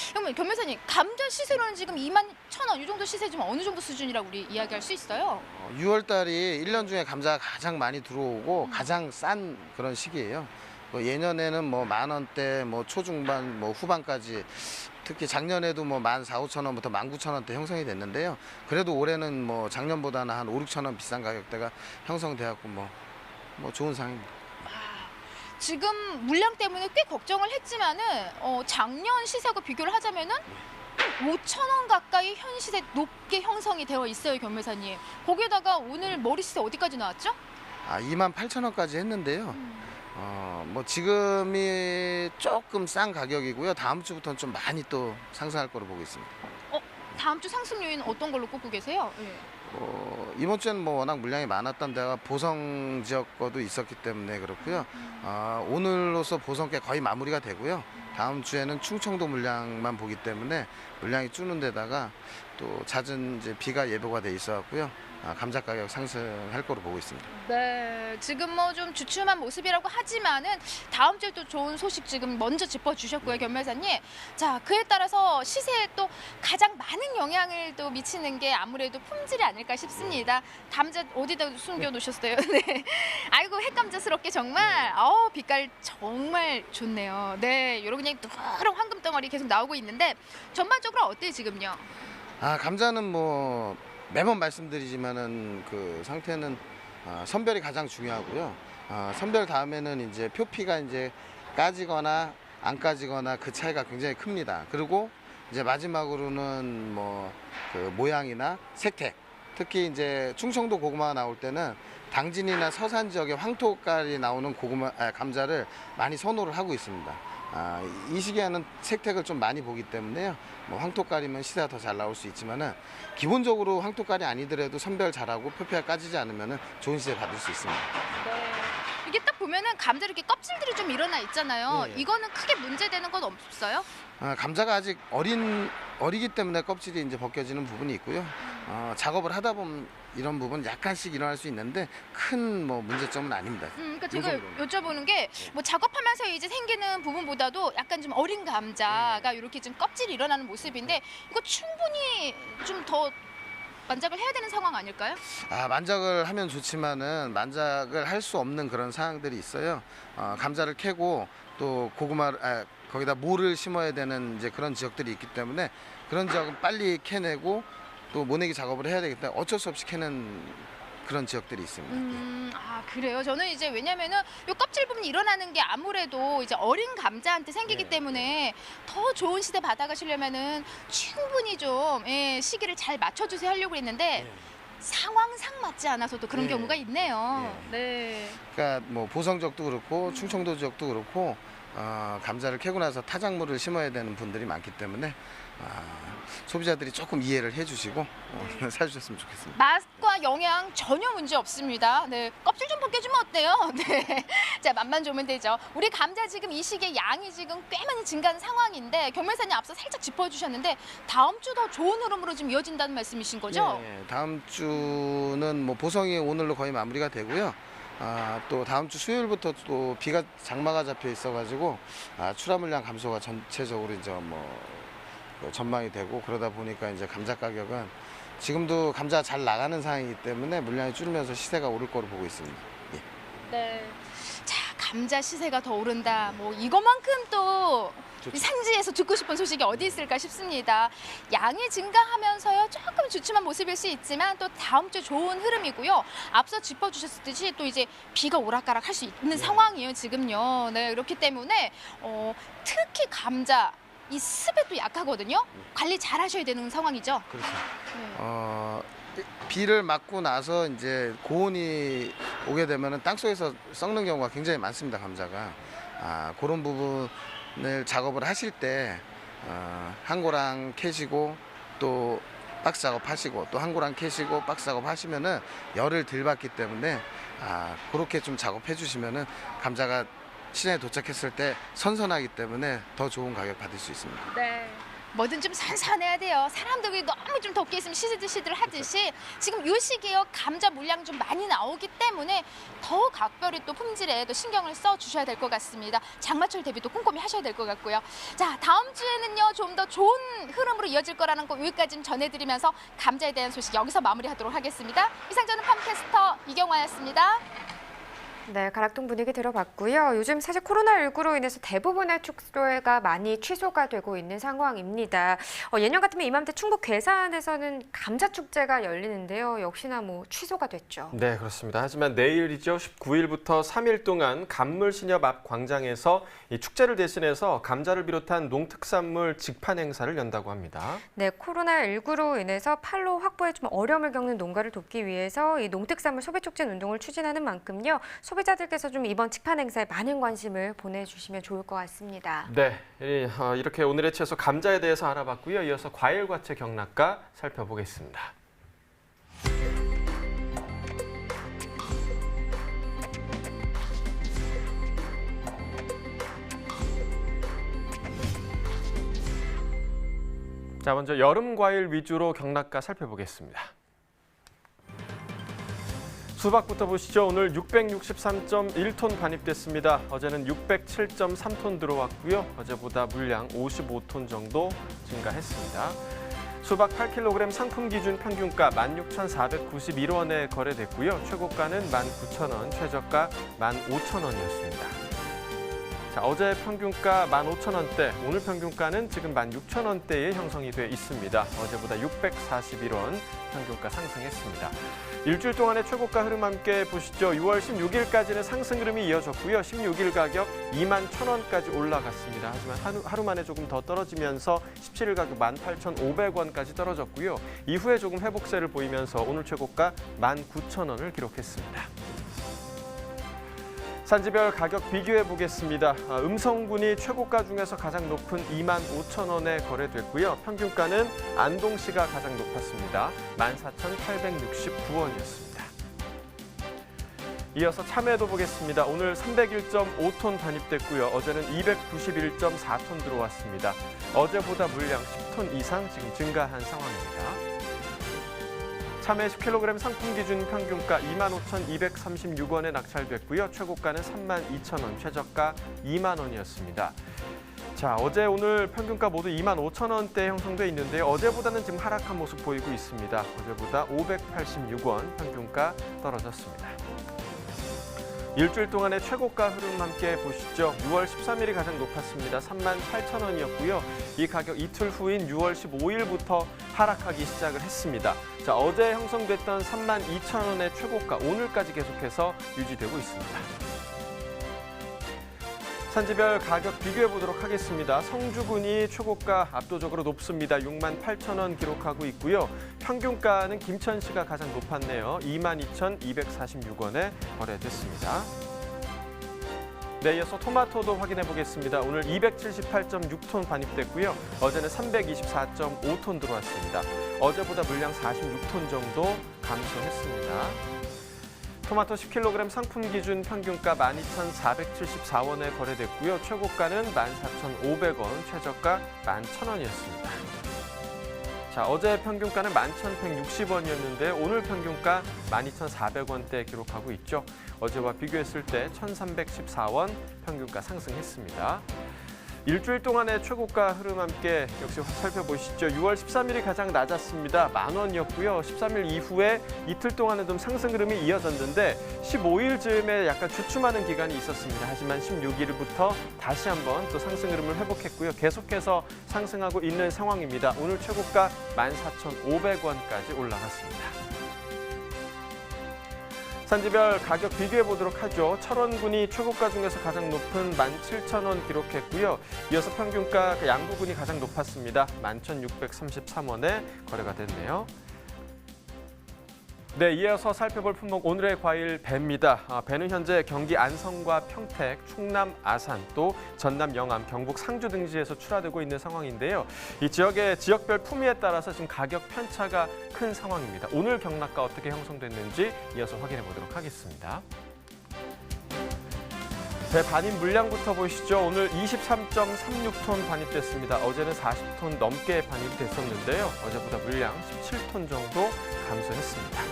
그러면 변호사님, 감자 시세로는 지금 21,000원 이 정도 시세 좀 어느 정도 수준이라고 우리 이야기할 수 있어요? 6월 달이 1년 중에 감자가 가장 많이 들어오고 가장 싼 그런 시기예요. 뭐 예년에는 뭐 10,000원대, 뭐 초중반, 뭐 후반까지 특히 작년에도 뭐 14,000, 5,000원부터 19,000원대 형성이 됐는데요. 그래도 올해는 뭐 작년보다는 한 5,000, 6,000원 비싼 가격대가 형성되었고 뭐 좋은 상황입니다. 지금 물량 때문에 꽤 걱정을 했지만은 작년 시세하고 비교를 하자면은 5,000원 가까이 현 시세 높게 형성이 되어 있어요, 변호사님. 거기에다가 오늘 머리 시세 어디까지 나왔죠? 28,000원까지 했는데요. 뭐 지금이 조금 싼 가격이고요. 다음 주부터는 좀 많이 또 상승할 거로 보고 있습니다. 다음 주 상승 요인 어떤 걸로 꼽고 계세요? 예. 이번 주에는 뭐 워낙 물량이 많았던 데가 보성 지역 거도 있었기 때문에 그렇고요. 오늘로서 보성께 거의 마무리가 되고요. 다음 주에는 충청도 물량만 보기 때문에 물량이 줄는 데다가 또 잦은 이제 비가 예보가 돼 있어갖고요. 감자 가격 상승할 거로 보고 있습니다. 네, 지금 뭐 좀 주춤한 모습이라고 하지만은 다음 주에 또 좋은 소식 지금 먼저 짚어주셨고요, 변호사님. 자, 그에 따라서 시세에 또 가장 많은 영향을 또 미치는 게 아무래도 품질이 아닐까 싶습니다. 감자 어디다 숨겨놓으셨어요? 네. 아이고, 핵감자스럽게 정말, 빛깔 정말 좋네요. 네, 요런 그냥 누런 황금 덩어리 계속 나오고 있는데 전반적으로 어때요, 지금요? 감자는 뭐 매번 말씀드리지만은 그 상태는 선별이 가장 중요하고요. 선별 다음에는 이제 표피가 이제 까지거나 안 까지거나 그 차이가 굉장히 큽니다. 그리고 이제 마지막으로는 뭐 그 모양이나 색택, 특히 이제 충청도 고구마 나올 때는 당진이나 서산 지역의 황토깔이 나오는 감자를 많이 선호를 하고 있습니다. 이 시기에는 색택을 좀 많이 보기 때문에요. 뭐 황토깔이면 시세가 더 잘 나올 수 있지만은 기본적으로 황토깔이 아니더라도 선별 잘하고 표피가 까지지 않으면은 좋은 시세 받을 수 있습니다. 네. 이게 딱 보면은 감자 이렇게 껍질들이 좀 일어나 있잖아요. 네. 이거는 크게 문제되는 건 없어요? 감자가 아직 어리기 때문에 껍질이 이제 벗겨지는 부분이 있고요. 작업을 하다 보면 이런 부분 약간씩 일어날 수 있는데 큰 뭐 문제점은 아닙니다. 그러니까 요 제가 정도는. 여쭤보는 게 뭐 작업하면서 이제 생기는 부분보다도 약간 좀 어린 감자가 이렇게 좀 껍질이 일어나는 모습인데 이거 충분히 좀 더 만작을 해야 되는 상황 아닐까요? 만작을 하면 좋지만은 만작을 할 수 없는 그런 상황들이 있어요. 감자를 캐고 또 거기다 모를 심어야 되는 이제 그런 지역들이 있기 때문에 그런 지역은 빨리 캐내고 또 모내기 작업을 해야 되기 때문에 어쩔 수 없이 캐는 그런 지역들이 있습니다. 그래요. 저는 이제 왜냐면은 요 껍질 부분이 일어나는 게 아무래도 이제 어린 감자한테 생기기 때문에 더 좋은 시대 받아가시려면은 충분히 좀 시기를 잘 맞춰주세요 하려고 했는데 상황상 맞지 않아서도 그런 경우가 있네요. 네. 그러니까 뭐 보성 지역도 그렇고 충청도 지역도 그렇고 감자를 캐고 나서 타작물을 심어야 되는 분들이 많기 때문에 소비자들이 조금 이해를 해주시고 사주셨으면 좋겠습니다. 맛과 영양 전혀 문제 없습니다. 네, 껍질 좀 벗겨주면 어때요? 네, 자 맛만 좋으면 되죠. 우리 감자 지금 이 시기에 양이 지금 꽤 많이 증가하는 상황인데 변호사님 앞서 살짝 짚어주셨는데 다음 주 더 좋은 흐름으로 좀 이어진다는 말씀이신 거죠? 네, 다음 주는 뭐 보성이 오늘로 거의 마무리가 되고요. 또 다음 주 수요일부터 또 비가 장마가 잡혀 있어가지고 출하 물량 감소가 전체적으로 이제 뭐 전망이 되고 그러다 보니까 이제 감자 가격은 지금도 감자 잘 나가는 상황이기 때문에 물량이 줄면서 시세가 오를 거로 보고 있습니다. 예. 네. 자 감자 시세가 더 오른다. 뭐 이것만큼 또 이 산지에서 듣고 싶은 소식이 어디 있을까 싶습니다. 양이 증가하면서요 조금 주춤한 모습일 수 있지만 또 다음 주 좋은 흐름이고요. 앞서 짚어주셨듯이 또 이제 비가 오락가락 할 수 있는 상황이에요 지금요. 네 그렇기 때문에 특히 감자 이 습에 또 약하거든요. 관리 잘 하셔야 되는 상황이죠. 그렇죠. 네. 비를 맞고 나서 이제 고온이 오게 되면은 땅 속에서 썩는 경우가 굉장히 많습니다. 감자가 그런 부분을 작업을 하실 때 한고랑 캐시고 또 박스 작업하시고 또 한고랑 캐시고 박스 작업하시면은 열을 덜 받기 때문에 그렇게 좀 작업해 주시면은 감자가 시장에 도착했을 때 선선하기 때문에 더 좋은 가격 받을 수 있습니다. 네. 뭐든 좀 선선해야 돼요. 사람들이 너무 좀 덥게 있으면 시들시들 하듯이 지금 이 시기에요. 감자 물량 좀 많이 나오기 때문에 더 각별히 또 품질에 또 신경을 써 주셔야 될 것 같습니다. 장마철 대비도 꼼꼼히 하셔야 될 것 같고요. 자, 다음 주에는요. 좀 더 좋은 흐름으로 이어질 거라는 거 여기까지 전해드리면서 감자에 대한 소식 여기서 마무리하도록 하겠습니다. 이상 저는 팜캐스터 이경화였습니다. 네, 가락동 분위기 들어봤고요. 요즘 사실 코로나19로 인해서 대부분의 축제가 많이 취소가 되고 있는 상황입니다. 예년 같으면 이맘때 충북 괴산에서는 감자축제가 열리는데요. 역시나 취소가 됐죠. 네, 그렇습니다. 하지만 내일이죠. 19일부터 3일 동안 감물시녀 앞 광장에서 이 축제를 대신해서 감자를 비롯한 농특산물 직판 행사를 연다고 합니다. 네, 코로나19로 인해서 판로 확보에 좀 어려움을 겪는 농가를 돕기 위해서 이 농특산물 소비촉진 운동을 추진하는 만큼요. 소비자들께서 좀 이번 직판 행사에 많은 관심을 보내주시면 좋을 것 같습니다. 네, 이렇게 오늘의 채소 감자에 대해서 알아봤고요. 이어서 과일과채 경락가 살펴보겠습니다. 자, 먼저 여름 과일 위주로 경락가 살펴보겠습니다. 수박부터 보시죠. 오늘 663.1톤 반입됐습니다. 어제는 607.3톤 들어왔고요. 어제보다 물량 55톤 정도 증가했습니다. 수박 8kg 상품 기준 평균가 16,491원에 거래됐고요. 최고가는 19,000원, 최저가 15,000원이었습니다. 자, 어제 평균가 15,000원대, 오늘 평균가는 지금 16,000원대에 형성이 돼 있습니다. 어제보다 641원 평균가 상승했습니다. 일주일 동안의 최고가 흐름 함께 보시죠. 6월 16일까지는 상승 흐름이 이어졌고요. 16일 가격 21,000원까지 올라갔습니다. 하지만 하루 만에 조금 더 떨어지면서 17일 가격 18,500원까지 떨어졌고요. 이후에 조금 회복세를 보이면서 오늘 최고가 19,000원을 기록했습니다. 산지별 가격 비교해 보겠습니다. 음성군이 최고가 중에서 가장 높은 25,000원에 거래됐고요. 평균가는 안동시가 가장 높았습니다. 14,869원이었습니다. 이어서 참외도 보겠습니다. 오늘 301.5톤 반입됐고요. 어제는 291.4톤 들어왔습니다. 어제보다 물량 10톤 이상 지금 증가한 상황입니다. 참외 10kg 상품 기준 평균가 25,236원에 낙찰됐고요. 최고가는 32,000원, 최저가 2만 원이었습니다. 자, 어제 오늘 평균가 모두 25,000원대에 형성돼 있는데요. 어제보다는 지금 하락한 모습 보이고 있습니다. 어제보다 586원 평균가 떨어졌습니다. 일주일 동안의 최고가 흐름 함께 보시죠. 6월 13일이 가장 높았습니다. 38,000원이었고요. 이 가격 이틀 후인 6월 15일부터 하락하기 시작을 했습니다. 자, 어제 형성됐던 32,000원의 최고가 오늘까지 계속해서 유지되고 있습니다. 산지별 가격 비교해 보도록 하겠습니다. 성주군이 최고가 압도적으로 높습니다. 68,000원 기록하고 있고요. 평균가는 김천시가 가장 높았네요. 22,246원에 거래됐습니다. 네, 이어서 토마토도 확인해 보겠습니다. 오늘 278.6톤 반입됐고요. 어제는 324.5톤 들어왔습니다. 어제보다 물량 46톤 정도 감소했습니다. 토마토 10kg 상품 기준 평균가 12,474원에 거래됐고요. 최고가는 14,500원, 최저가 11,000원이었습니다. 자, 어제 평균가는 11,160원이었는데 오늘 평균가 12,400원대 기록하고 있죠. 어제와 비교했을 때 1,314원 평균가 상승했습니다. 일주일 동안의 최고가 흐름 함께 역시 살펴보시죠. 6월 13일이 가장 낮았습니다. 10,000원이었고요. 13일 이후에 이틀 동안은 좀 상승 흐름이 이어졌는데 15일 즈음에 약간 주춤하는 기간이 있었습니다. 하지만 16일부터 다시 한번 또 상승 흐름을 회복했고요. 계속해서 상승하고 있는 상황입니다. 오늘 최고가 14,500원까지 올라갔습니다. 산지별 가격 비교해 보도록 하죠. 철원군이 최고가 중에서 가장 높은 17,000원 기록했고요. 이어서 평균가 양구군이 가장 높았습니다. 11,633원에 거래가 됐네요. 네, 이어서 살펴볼 품목 오늘의 과일 배입니다. 배는 현재 경기 안성과 평택, 충남 아산, 또 전남 영암, 경북 상주 등지에서 출하되고 있는 상황인데요. 이 지역의 지역별 품위에 따라서 지금 가격 편차가 큰 상황입니다. 오늘 경락가 어떻게 형성됐는지 이어서 확인해 보도록 하겠습니다. 배 반입 물량부터 보시죠. 오늘 23.36톤 반입됐습니다. 어제는 40톤 넘게 반입됐었는데요. 어제보다 물량 17톤 정도 감소했습니다.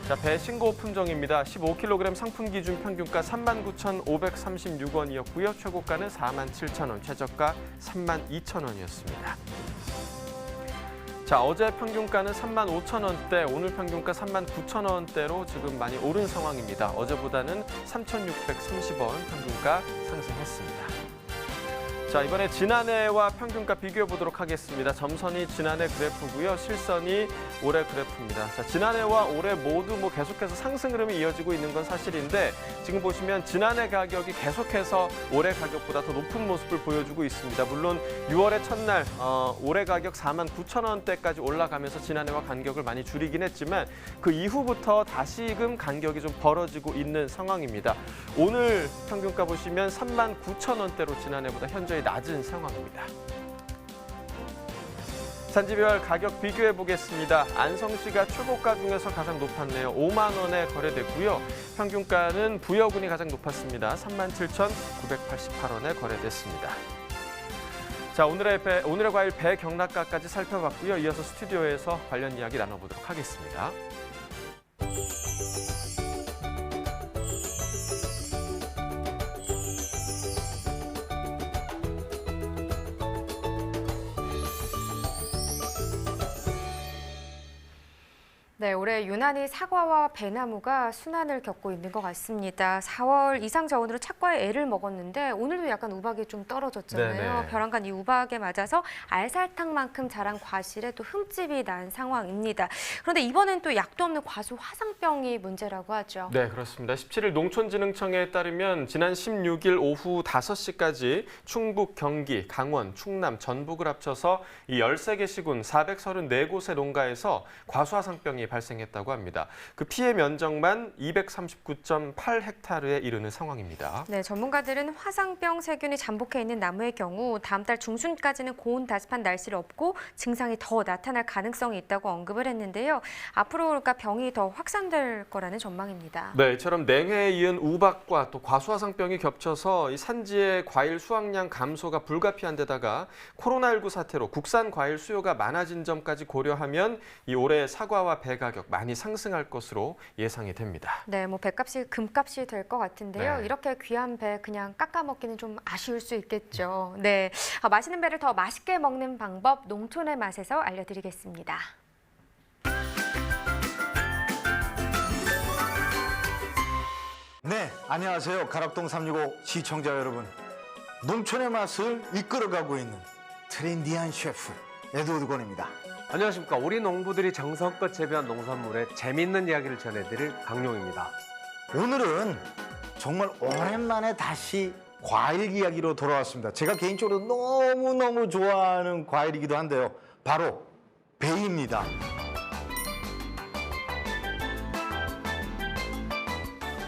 자, 배 신고 품종입니다. 15kg 상품 기준 평균가 39,536원이었고요. 최고가는 47,000원, 최저가 32,000원이었습니다. 자, 어제 평균가는 35,000원대, 오늘 평균가 39,000원대로 지금 많이 오른 상황입니다. 어제보다는 3,630원 평균가 상승했습니다. 자, 이번에 지난해와 평균가 비교해 보도록 하겠습니다. 점선이 지난해 그래프고요. 실선이 올해 그래프입니다. 자, 지난해와 올해 모두 계속해서 상승 흐름이 이어지고 있는 건 사실인데 지금 보시면 지난해 가격이 계속해서 올해 가격보다 더 높은 모습을 보여주고 있습니다. 물론 6월의 첫날 올해 가격 49,000원대까지 올라가면서 지난해와 간격을 많이 줄이긴 했지만 그 이후부터 다시금 간격이 좀 벌어지고 있는 상황입니다. 오늘 평균가 보시면 39,000원대로 지난해보다 현저히 낮은 상황입니다. 산지별 가격 비교해 보겠습니다. 안성시가 최고가 중에서 가장 높았네요. 5만 원에 거래됐고요. 평균가는 부여군이 가장 높았습니다. 37,988원에 거래됐습니다. 자, 오늘의 과일 배 경락가까지 살펴봤고요. 이어서 스튜디오에서 관련 이야기 나눠보도록 하겠습니다. 네, 올해 유난히 사과와 배나무가 순환을 겪고 있는 것 같습니다. 4월 이상 저온으로 착과에 애를 먹었는데 오늘도 약간 우박이 좀 떨어졌잖아요. 네네. 벼랑간 이 우박에 맞아서 알살탕만큼 자란 과실에 또 흠집이 난 상황입니다. 그런데 이번엔 또 약도 없는 과수 화상병이 문제라고 하죠. 네, 그렇습니다. 17일 농촌진흥청에 따르면 지난 16일 오후 5시까지 충북, 경기, 강원, 충남, 전북을 합쳐서 이 13개 시군 434곳의 농가에서 과수화상병이 발생했다고 합니다. 그 피해 면적만 239.8헥타르에 이르는 상황입니다. 네, 전문가들은 화상병 세균이 잠복해 있는 나무의 경우 다음 달 중순까지는 고온 다습한 날씨를 업고 증상이 더 나타날 가능성이 있다고 언급을 했는데요. 앞으로 그러니까 병이 더 확산될 거라는 전망입니다. 네, 이처럼 냉해에 이은 우박과 또 과수화상병이 겹쳐서 이 산지의 과일 수확량 감소가 불가피한 데다가 코로나19 사태로 국산 과일 수요가 많아진 점까지 고려하면 이 올해 사과와 배 가격 많이 상승할 것으로 예상이 됩니다. 네, 배값이 금값이 될 것 같은데요. 네. 이렇게 귀한 배 그냥 깎아 먹기는 좀 아쉬울 수 있겠죠. 네, 맛있는 배를 더 맛있게 먹는 방법 농촌의 맛에서 알려드리겠습니다. 네, 안녕하세요. 가락동 365 시청자 여러분. 농촌의 맛을 이끌어가고 있는 트렌디한 셰프 에드워드 권입니다. 안녕하십니까. 우리 농부들이 정성껏 재배한 농산물의 재미있는 이야기를 전해드릴 강용입니다. 오늘은 정말 오랜만에 다시 과일 이야기로 돌아왔습니다. 제가 개인적으로 너무너무 좋아하는 과일이기도 한데요. 바로 배입니다.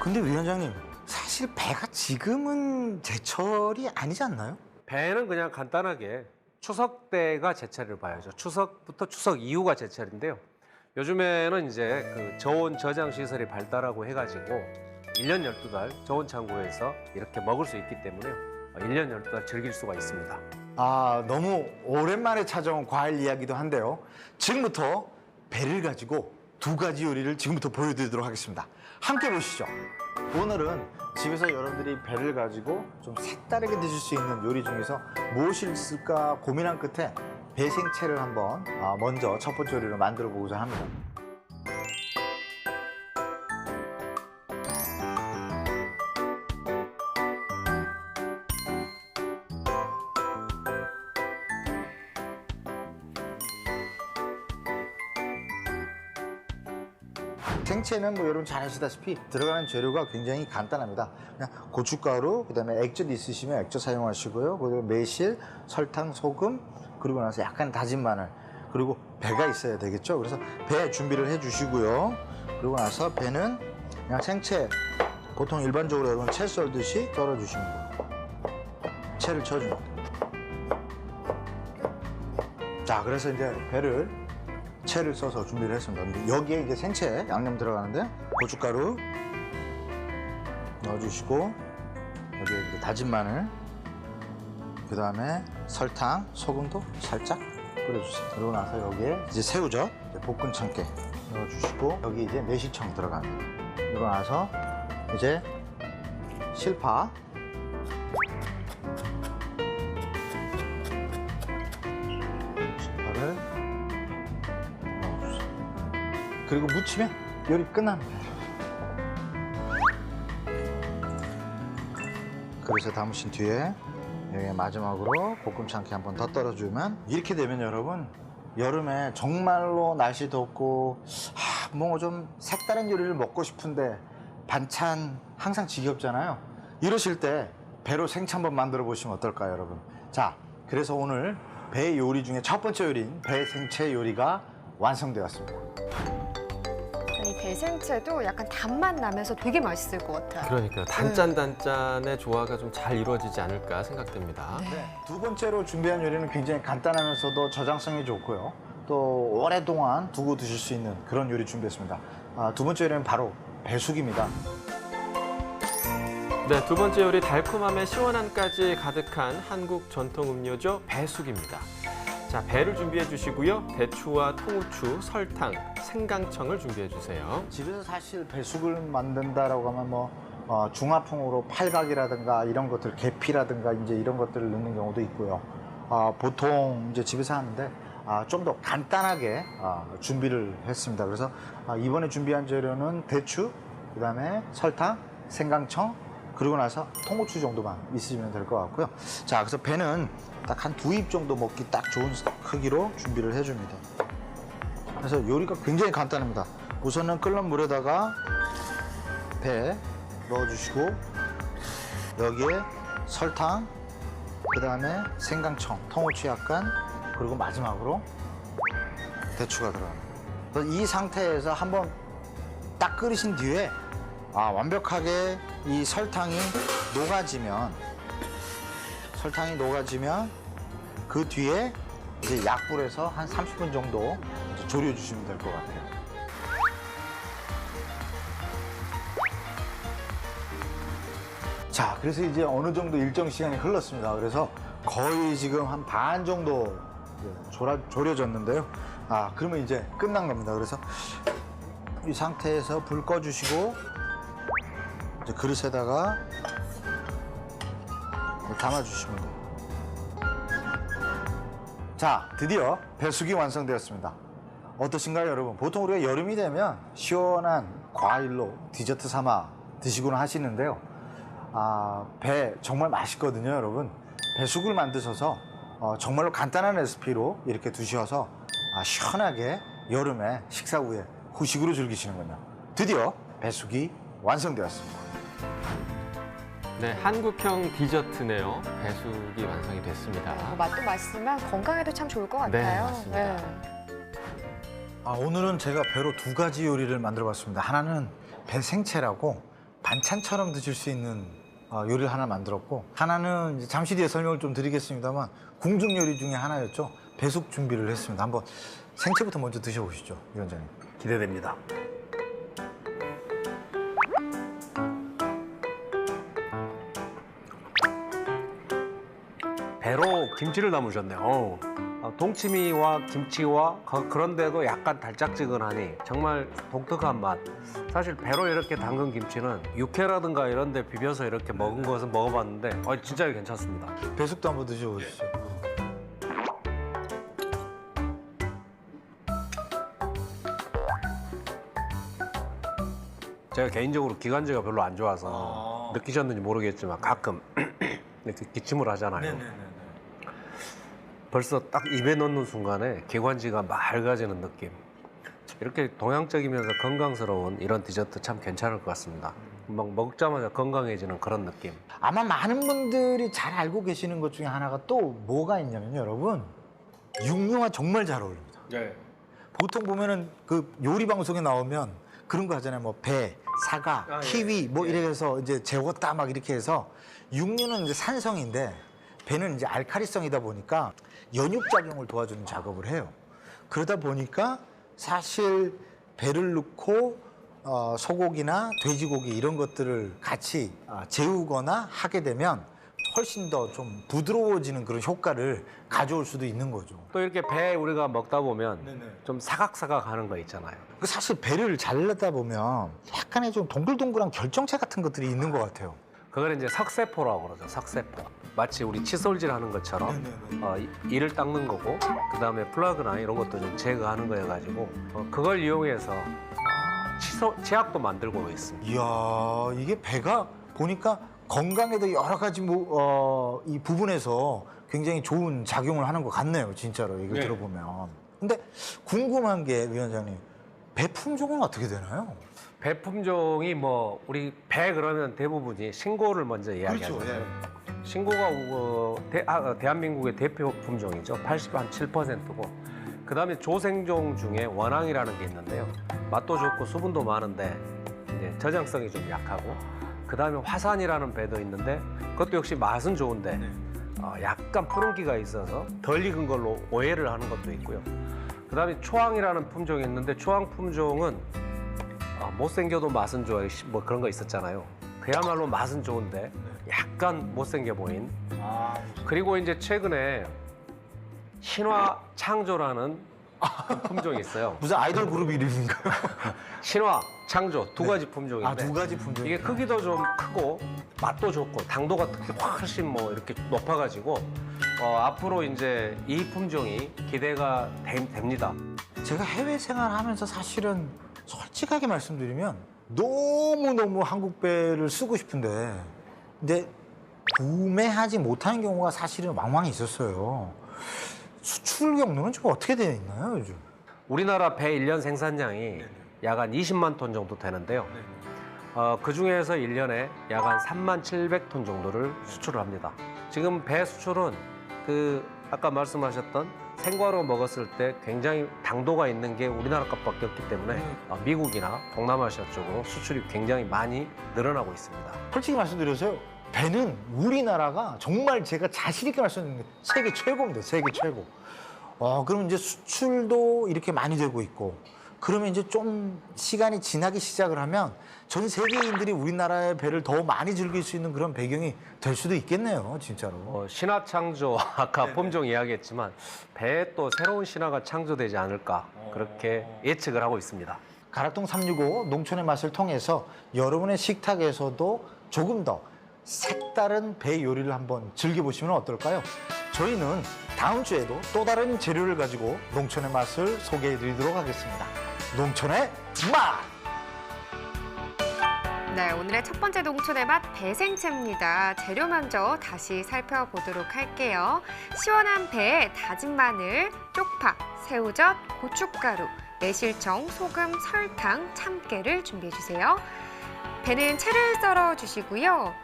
근데 위원장님, 사실 배가 지금은 제철이 아니지 않나요? 배는 그냥 간단하게 추석 때가 제철을 봐야죠. 추석부터 추석 이후가 제철인데요. 요즘에는 이제 그 저온 저장 시설이 발달하고 해가지고 1년 12달 저온 창고에서 이렇게 먹을 수 있기 때문에요. 1년 12달 즐길 수가 있습니다. 아, 너무 오랜만에 찾아온 과일 이야기도 한데요. 지금부터 배를 가지고 두 가지 요리를 지금부터 보여드리도록 하겠습니다. 함께 보시죠. 오늘은 집에서 여러분들이 배를 가지고 좀 색다르게 드실 수 있는 요리 중에서 무엇이 있을까 고민한 끝에 배 생채를 한번 먼저 첫 번째 요리로 만들어 보고자 합니다. 생채는 여러분 잘 아시다시피 들어가는 재료가 굉장히 간단합니다. 그냥 고춧가루, 그다음에 액젓 있으시면 액젓 사용하시고요. 그다음에 매실, 설탕, 소금, 그리고 나서 약간 다진 마늘, 그리고 배가 있어야 되겠죠. 그래서 배 준비를 해주시고요. 그리고 나서 배는 그냥 생채, 보통 일반적으로 여러분 채 썰듯이 썰어주시면 돼요. 채를 쳐줍니다. 자, 그래서 이제 배를 채를 써서 준비를 했습니다. 근데 여기에 이제 생채 양념 들어가는데 고춧가루 넣어주시고 여기에 이제 다진 마늘, 그 다음에 설탕, 소금도 살짝 뿌려주세요. 그러고 나서 여기에 이제 새우젓, 이제 볶은 참깨 넣어주시고 여기 이제 매실청 들어갑니다. 그러고 나서 이제 실파, 실파를 넣어주세요. 그리고 무치면 요리 끝납니다. 그릇에 담으신 뒤에 여기 마지막으로 볶음 참깨 한 번 더 떨어주면 이렇게 되면 여러분 여름에 정말로 날씨 덥고 뭔가 좀 색다른 요리를 먹고 싶은데 반찬 항상 지겹잖아요. 이러실 때 배로 생채 한번 만들어 보시면 어떨까요, 여러분? 자, 그래서 오늘 배 요리 중에 첫 번째 요리인 배 생채 요리가 완성되었습니다. 이 배생채도 약간 단맛 나면서 되게 맛있을 것 같아요. 그러니까 단짠단짠의 조화가 좀 잘 이루어지지 않을까 생각됩니다. 네, 두 번째로 준비한 요리는 굉장히 간단하면서도 저장성이 좋고요. 또 오랫동안 두고 드실 수 있는 그런 요리 준비했습니다. 두 번째 요리는 바로 배숙입니다. 네, 두 번째 요리 달콤함에 시원함까지 가득한 한국 전통 음료죠. 배숙입니다. 자, 배를 준비해 주시고요. 대추와 통후추, 설탕, 생강청을 준비해 주세요. 집에서 사실 배숙을 만든다라고 하면 중화풍으로 팔각이라든가 이런 것들, 계피라든가 이제 이런 것들을 넣는 경우도 있고요. 보통 이제 집에서 하는데 좀 더 간단하게 준비를 했습니다. 그래서 이번에 준비한 재료는 대추, 그다음에 설탕, 생강청, 그리고 나서 통후추 정도만 있으시면 될 것 같고요. 자, 그래서 배는 딱 한 2입 정도 먹기 딱 좋은 크기로 준비를 해줍니다. 그래서 요리가 굉장히 간단합니다. 우선은 끓는 물에다가 배 넣어주시고 여기에 설탕, 그 다음에 생강청, 통후추 약간, 그리고 마지막으로 대추가 들어갑니다. 그래서 이 상태에서 한번 딱 끓이신 뒤에 완벽하게 이 설탕이 녹아지면 그 뒤에 이제 약불에서 한 30분 정도 이제 졸여주시면 될 것 같아요. 자, 그래서 이제 어느 정도 일정 시간이 흘렀습니다. 그래서 거의 지금 한 반 정도 졸여졌는데요. 그러면 이제 끝난 겁니다. 그래서 이 상태에서 불 꺼주시고 이제 그릇에다가 담아주시면 돼요. 자, 드디어 배숙이 완성되었습니다. 어떠신가요, 여러분? 보통 우리가 여름이 되면 시원한 과일로 디저트 삼아 드시곤 하시는데요. 배 정말 맛있거든요, 여러분. 배숙을 만드셔서 정말로 간단한 레시피로 이렇게 드셔서 시원하게 여름에 식사 후에 후식으로 즐기시는군요. 드디어 배숙이 완성되었습니다. 네, 한국형 디저트네요. 배숙이 완성이 됐습니다. 맛도 맛있지만 건강에도 참 좋을 것 네, 같아요. 맞습니다. 오늘은 제가 배로 2가지 요리를 만들어 봤습니다. 하나는 배 생채라고 반찬처럼 드실 수 있는 요리를 하나 만들었고, 하나는 이제 잠시 뒤에 설명을 좀 드리겠습니다만 궁중 요리 중에 하나였죠. 배숙 준비를 했습니다. 한번 생채부터 먼저 드셔보시죠, 위원장님. 기대됩니다. 배로 김치를 담으셨네요. 동치미와 김치와 그런데도 약간 달짝지근하니 정말 독특한 맛. 사실 배로 이렇게 담근 김치는 육회라든가 이런 데 비벼서 이렇게 먹은 것은 먹어봤는데 진짜 괜찮습니다. 배숙도 한번 드셔보시죠. 제가 개인적으로 기관지가 별로 안 좋아서 느끼셨는지 모르겠지만 가끔 이렇게 기침을 하잖아요. 벌써 딱 입에 넣는 순간에 기관지가 맑아지는 느낌. 이렇게 동양적이면서 건강스러운 이런 디저트 참 괜찮을 것 같습니다. 막 먹자마자 건강해지는 그런 느낌. 아마 많은 분들이 잘 알고 계시는 것 중에 하나가 또 뭐가 있냐면 여러분, 육류와 정말 잘 어울립니다. 네. 보통 보면은 그 요리 방송에 나오면 그런 거 하잖아요. 뭐 배, 사과, 키위 뭐 이래서 이제 재웠다 막 이렇게 해서, 육류는 이제 산성인데 배는 이제 알칼리성이다 보니까 연육 작용을 도와주는 작업을 해요. 그러다 보니까 사실 배를 넣고 소고기나 돼지고기 이런 것들을 같이 재우거나 하게 되면 훨씬 더 좀 부드러워지는 그런 효과를 가져올 수도 있는 거죠. 또 이렇게 배 우리가 먹다 보면 좀 사각사각 하는 거 있잖아요. 사실 배를 잘라다 보면 약간의 좀 동글동글한 결정체 같은 것들이 있는 것 같아요. 그걸 이제 석쇠포라고 그러죠. 석쇠포. 마치 우리 칫솔질 하는 것처럼 이를 닦는 거고, 그다음에 플러그나 이런 것도 좀 제거하는 거여가지고 그걸 이용해서 치약도 만들고 있습니다. 이야, 이게 배가 보니까 건강에도 여러 가지 이 부분에서 굉장히 좋은 작용을 하는 것 같네요, 진짜로 이거 들어보면. 근데 궁금한 게 위원장님, 배 품종은 어떻게 되나요? 배 품종이 뭐 우리 배 그러면 대부분이 신고를 먼저 이야기하잖아요. 신고가 대한민국의 대표 품종이죠. 87%고. 그다음에 조생종 중에 원앙이라는 게 있는데요. 맛도 좋고 수분도 많은데 이제 저장성이 좀 약하고. 그다음에 화산이라는 배도 있는데 그것도 역시 맛은 좋은데 약간 푸른기가 있어서 덜 익은 걸로 오해를 하는 것도 있고요. 그다음에 초항이라는 품종이 있는데 초항 품종은 못생겨도 맛은 좋아요. 뭐 그런 거 있었잖아요. 그야말로 맛은 좋은데 약간 못생겨 보인. 그리고 이제 최근에 신화 창조라는 품종이 있어요. 무슨 아이돌 그룹 이름인가요? 신화, 창조 두 가지 품종인데 두 가지 품종. 이게 크기도 좀 크고 맛도 좋고 당도가 특히 훨씬 뭐 이렇게 높아가지고 앞으로 이제 이 품종이 기대가 됩니다. 제가 해외 생활하면서 사실은 솔직하게 말씀드리면 너무너무 한국 배를 쓰고 싶은데 근데 구매하지 못하는 경우가 사실은 왕왕 있었어요. 수출 경로는 좀 어떻게 되어 있나요, 요즘? 우리나라 배 1년 생산량이 약 한 20만 톤 정도 되는데요. 그중에서 1년에 약 한 3만 700톤 정도를 수출을 합니다. 지금 배 수출은 아까 말씀하셨던 생과로 먹었을 때 굉장히 당도가 있는 게 우리나라 것밖에 없기 때문에 미국이나 동남아시아 쪽으로 수출이 굉장히 많이 늘어나고 있습니다. 솔직히 말씀드려서요. 배는 우리나라가 정말 제가 자신 있게 말씀드리는 게 세계 최고입니다. 세계 최고. 그럼 이제 수출도 이렇게 많이 되고 있고 그러면 이제 좀 시간이 지나기 시작을 하면 전 세계인들이 우리나라의 배를 더 많이 즐길 수 있는 그런 배경이 될 수도 있겠네요, 진짜로. 신화 창조 아까 품종 이야기했지만 배에 또 새로운 신화가 창조되지 않을까 그렇게 예측을 하고 있습니다. 가락동 365 농촌의 맛을 통해서 여러분의 식탁에서도 조금 더 색다른 배 요리를 한번 즐겨보시면 어떨까요? 저희는 다음 주에도 또 다른 재료를 가지고 농촌의 맛을 소개해드리도록 하겠습니다. 농촌의 맛! 네, 오늘의 첫 번째 농촌의 맛 배생채입니다. 재료 먼저 다시 살펴보도록 할게요. 시원한 배에 다진 마늘, 쪽파, 새우젓, 고춧가루, 매실청, 소금, 설탕, 참깨를 준비해주세요. 배는 채를 썰어주시고요.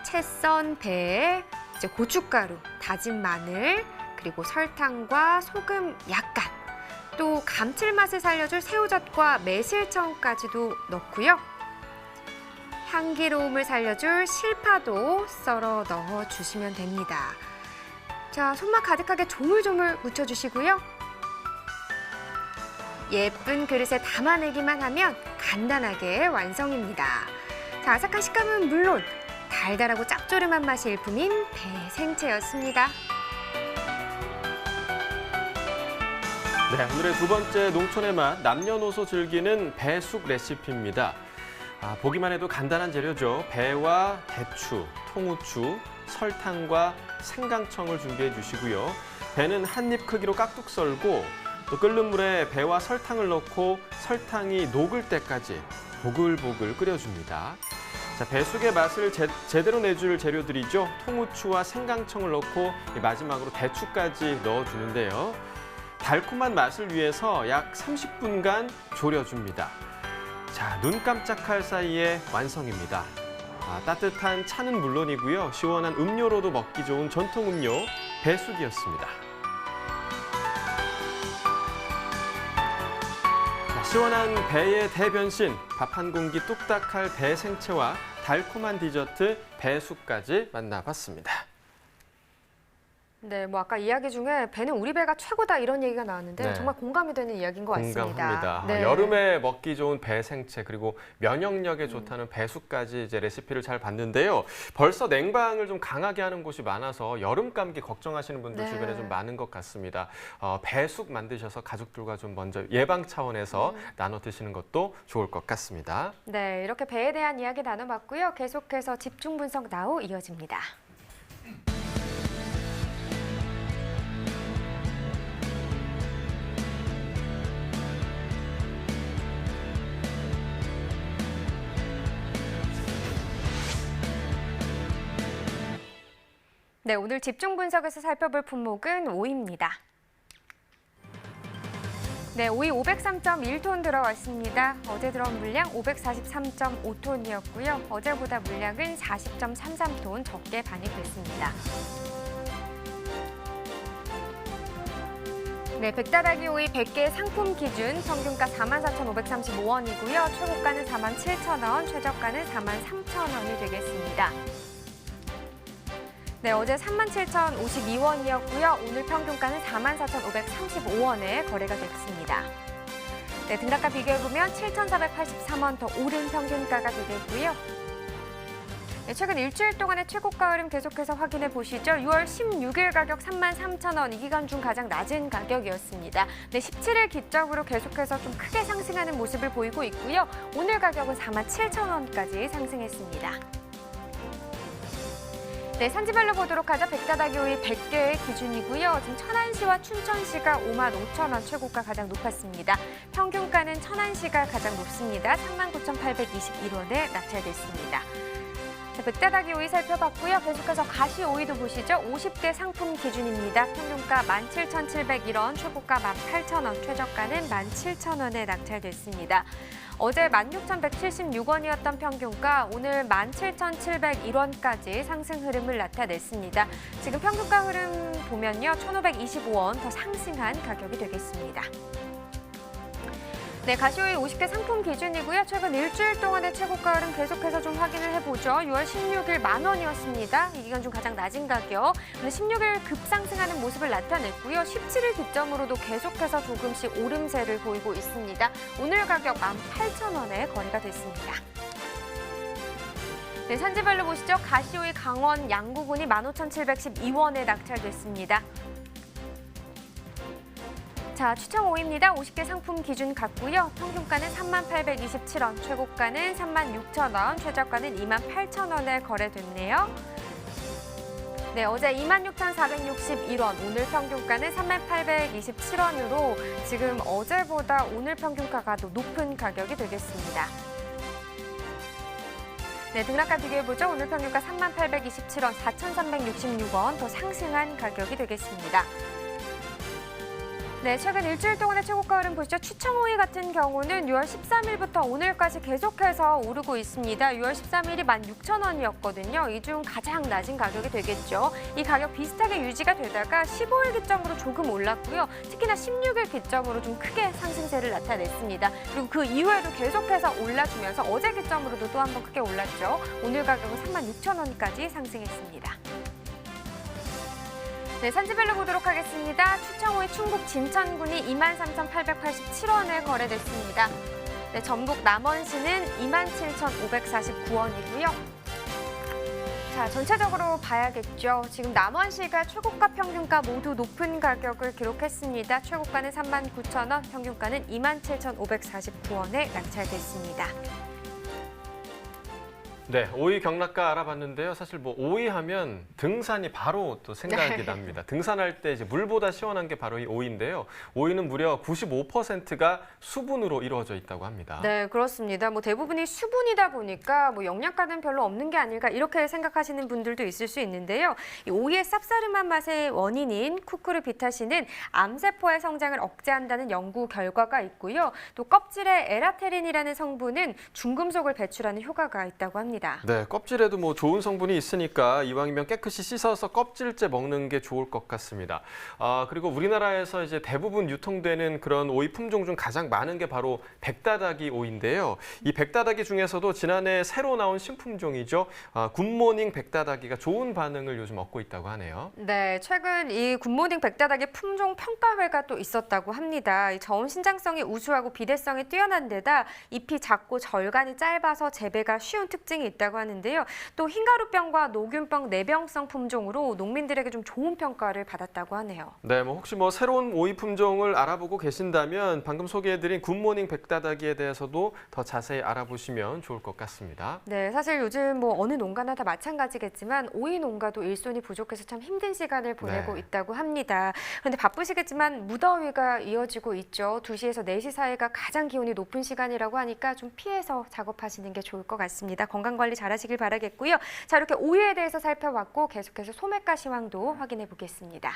채 썬 배에 이제 고춧가루, 다진 마늘, 그리고 설탕과 소금 약간, 또 감칠맛을 살려줄 새우젓과 매실청까지도 넣고요. 향기로움을 살려줄 실파도 썰어 넣어주시면 됩니다. 자, 손맛 가득하게 조물조물 묻혀주시고요. 예쁜 그릇에 담아내기만 하면 간단하게 완성입니다. 자, 아삭한 식감은 물론 달달하고 짭조름한 맛이 일품인 배생채였습니다. 네, 오늘의 두 번째 농촌의 맛, 남녀노소 즐기는 배숙 레시피입니다. 보기만 해도 간단한 재료죠. 배와 대추, 통후추, 설탕과 생강청을 준비해 주시고요. 배는 한 입 크기로 깍둑 썰고 또 끓는 물에 배와 설탕을 넣고 설탕이 녹을 때까지 보글보글 끓여줍니다. 자, 배숙의 맛을 제대로 내줄 재료들이죠. 통후추와 생강청을 넣고 마지막으로 대추까지 넣어주는데요. 달콤한 맛을 위해서 약 30분간 졸여줍니다. 자, 눈 깜짝할 사이에 완성입니다. 따뜻한 차는 물론이고요. 시원한 음료로도 먹기 좋은 전통 음료 배숙이었습니다. 자, 시원한 배의 대변신, 밥 한 공기 뚝딱할 배생채와 달콤한 디저트 배숙까지 만나봤습니다. 네, 뭐 아까 이야기 중에 배는 우리 배가 최고다 이런 얘기가 나왔는데 네. 정말 공감이 되는 이야기인 것 같습니다. 공감합니다. 네. 여름에 먹기 좋은 배 생채 그리고 면역력에 좋다는 배숙까지 이제 레시피를 잘 봤는데요. 벌써 냉방을 좀 강하게 하는 곳이 많아서 여름 감기 걱정하시는 분들 네. 주변에 좀 많은 것 같습니다. 배숙 만드셔서 가족들과 좀 먼저 예방 차원에서 나눠 드시는 것도 좋을 것 같습니다. 네, 이렇게 배에 대한 이야기 나눠봤고요. 계속해서 집중 분석 나우 이어집니다. 네, 오늘 집중 분석에서 살펴볼 품목은 오이입니다. 네, 오이 503.1톤 들어왔습니다. 어제 들어온 물량 543.5톤이었고요. 어제보다 물량은 40.33톤 적게 반입됐습니다. 네, 백다다기 오이 100개 상품 기준 평균가 44,535원이고요. 최고가는 47,000원, 최저가는 43,000원이 되겠습니다. 네, 어제 37,052원이었고요. 오늘 평균가는 44,535원에 거래가 됐습니다. 네, 등락가 비교해보면 7,483원 더 오른 평균가가 되겠고요. 네, 최근 일주일 동안의 최고가 흐름 계속해서 확인해 보시죠. 6월 16일 가격 33,000원, 이 기간 중 가장 낮은 가격이었습니다. 네, 17일 기점으로 계속해서 좀 크게 상승하는 모습을 보이고 있고요. 오늘 가격은 47,000원까지 상승했습니다. 네, 산지별로 보도록 하죠. 백다다기 오이 100개의 기준이고요. 지금 천안시와 춘천시가 55,000원 최고가 가장 높았습니다. 평균가는 천안시가 가장 높습니다. 39,821원에 낙찰됐습니다. 자, 백다다기 오이 살펴봤고요. 계속해서 가시 오이도 보시죠. 50개 상품 기준입니다. 평균가 17,701원, 최고가 18,000원, 최저가는 17,000원에 낙찰됐습니다. 어제 16,176원이었던 평균가 오늘 17,701원까지 상승 흐름을 나타냈습니다. 지금 평균가 흐름 보면요. 1,525원 더 상승한 가격이 되겠습니다. 네, 가시오일 50개 상품 기준이고요. 최근 일주일 동안의 최고가 흐름 계속해서 좀 확인을 해보죠. 6월 16일 10,000원이었습니다. 이 기간 중 가장 낮은 가격. 오늘 16일 급상승하는 모습을 나타냈고요. 17일 기점으로도 계속해서 조금씩 오름세를 보이고 있습니다. 오늘 가격 18,000원에 거래가 됐습니다. 네, 산지별로 보시죠. 가시오일 강원 양구군이 15,712원에 낙찰됐습니다. 자, 추천 오이입니다. 50개 상품 기준 같고요. 평균가는 38,27원, 최고가는 36,000원, 최저가는 28,000원에 거래됐네요. 네, 어제 26,461원, 오늘 평균가는 38,27원으로 지금 어제보다 오늘 평균가가 더 높은 가격이 되겠습니다. 네, 등락가 비교해보죠. 오늘 평균가 38,27원, 4,366원 더 상승한 가격이 되겠습니다. 네, 최근 일주일 동안의 최고가 흐름 보시죠. 추천오이 같은 경우는 6월 13일부터 오늘까지 계속해서 오르고 있습니다. 6월 13일이 16,000원이었거든요. 이 중 가장 낮은 가격이 되겠죠. 이 가격 비슷하게 유지가 되다가 15일 기점으로 조금 올랐고요. 특히나 16일 기점으로 좀 크게 상승세를 나타냈습니다. 그리고 그 이후에도 계속해서 올라주면서 어제 기점으로도 또 한 번 크게 올랐죠. 오늘 가격은 36,000원까지 상승했습니다. 네, 산지별로 보도록 하겠습니다. 추천오이 충북 진천군이 23,887원에 거래됐습니다. 네, 전북 남원시는 27,549원이고요. 자, 전체적으로 봐야겠죠. 지금 남원시가 최고가 평균가 모두 높은 가격을 기록했습니다. 최고가는 39,000원, 평균가는 27,549원에 낙찰됐습니다. 네, 오이 경락가 알아봤는데요. 사실 뭐 오이 하면 등산이 바로 또 생각이 네. 납니다. 등산할 때 이제 물보다 시원한 게 바로 이 오이인데요. 오이는 무려 95%가 수분으로 이루어져 있다고 합니다. 네, 그렇습니다. 뭐 대부분이 수분이다 보니까 뭐 영양가는 별로 없는 게 아닐까 이렇게 생각하시는 분들도 있을 수 있는데요. 이 오이의 쌉싸름한 맛의 원인인 쿠쿠르비타신은 암세포의 성장을 억제한다는 연구 결과가 있고요. 또 껍질에 에라테린이라는 성분은 중금속을 배출하는 효과가 있다고 합니다. 합니다. 네, 껍질에도 뭐 좋은 성분이 있으니까 이왕이면 깨끗이 씻어서 껍질째 먹는 게 좋을 것 같습니다. 그리고 우리나라에서 이제 대부분 유통되는 그런 오이 품종 중 가장 많은 게 바로 백다다기 오이인데요. 이 백다다기 중에서도 지난해 새로 나온 신품종이죠. 굿모닝 백다다기가 좋은 반응을 요즘 얻고 있다고 하네요. 네, 최근 이 굿모닝 백다다기 품종 평가회가 또 있었다고 합니다. 이 저온 신장성이 우수하고 비대성이 뛰어난 데다 잎이 작고 절간이 짧아서 재배가 쉬운 특징이 있다고 하는데요. 또 흰가루병과 노균병 내병성 품종으로 농민들에게 좀 좋은 평가를 받았다고 하네요. 네, 뭐 혹시 뭐 새로운 오이 품종을 알아보고 계신다면 방금 소개해드린 굿모닝 백다다기에 대해서도 더 자세히 알아보시면 좋을 것 같습니다. 네, 사실 요즘 뭐 어느 농가나 다 마찬가지겠지만 오이 농가도 일손이 부족해서 참 힘든 시간을 보내고 네. 있다고 합니다. 그런데 바쁘시겠지만 무더위가 이어지고 있죠. 2시에서 4시 사이가 가장 기온이 높은 시간이라고 하니까 좀 피해서 작업하시는 게 좋을 것 같습니다. 건강관리 잘하시길 바라겠고요. 자, 이렇게 오이에 대해서 살펴봤고 계속해서 소매가 시황도 확인해 보겠습니다.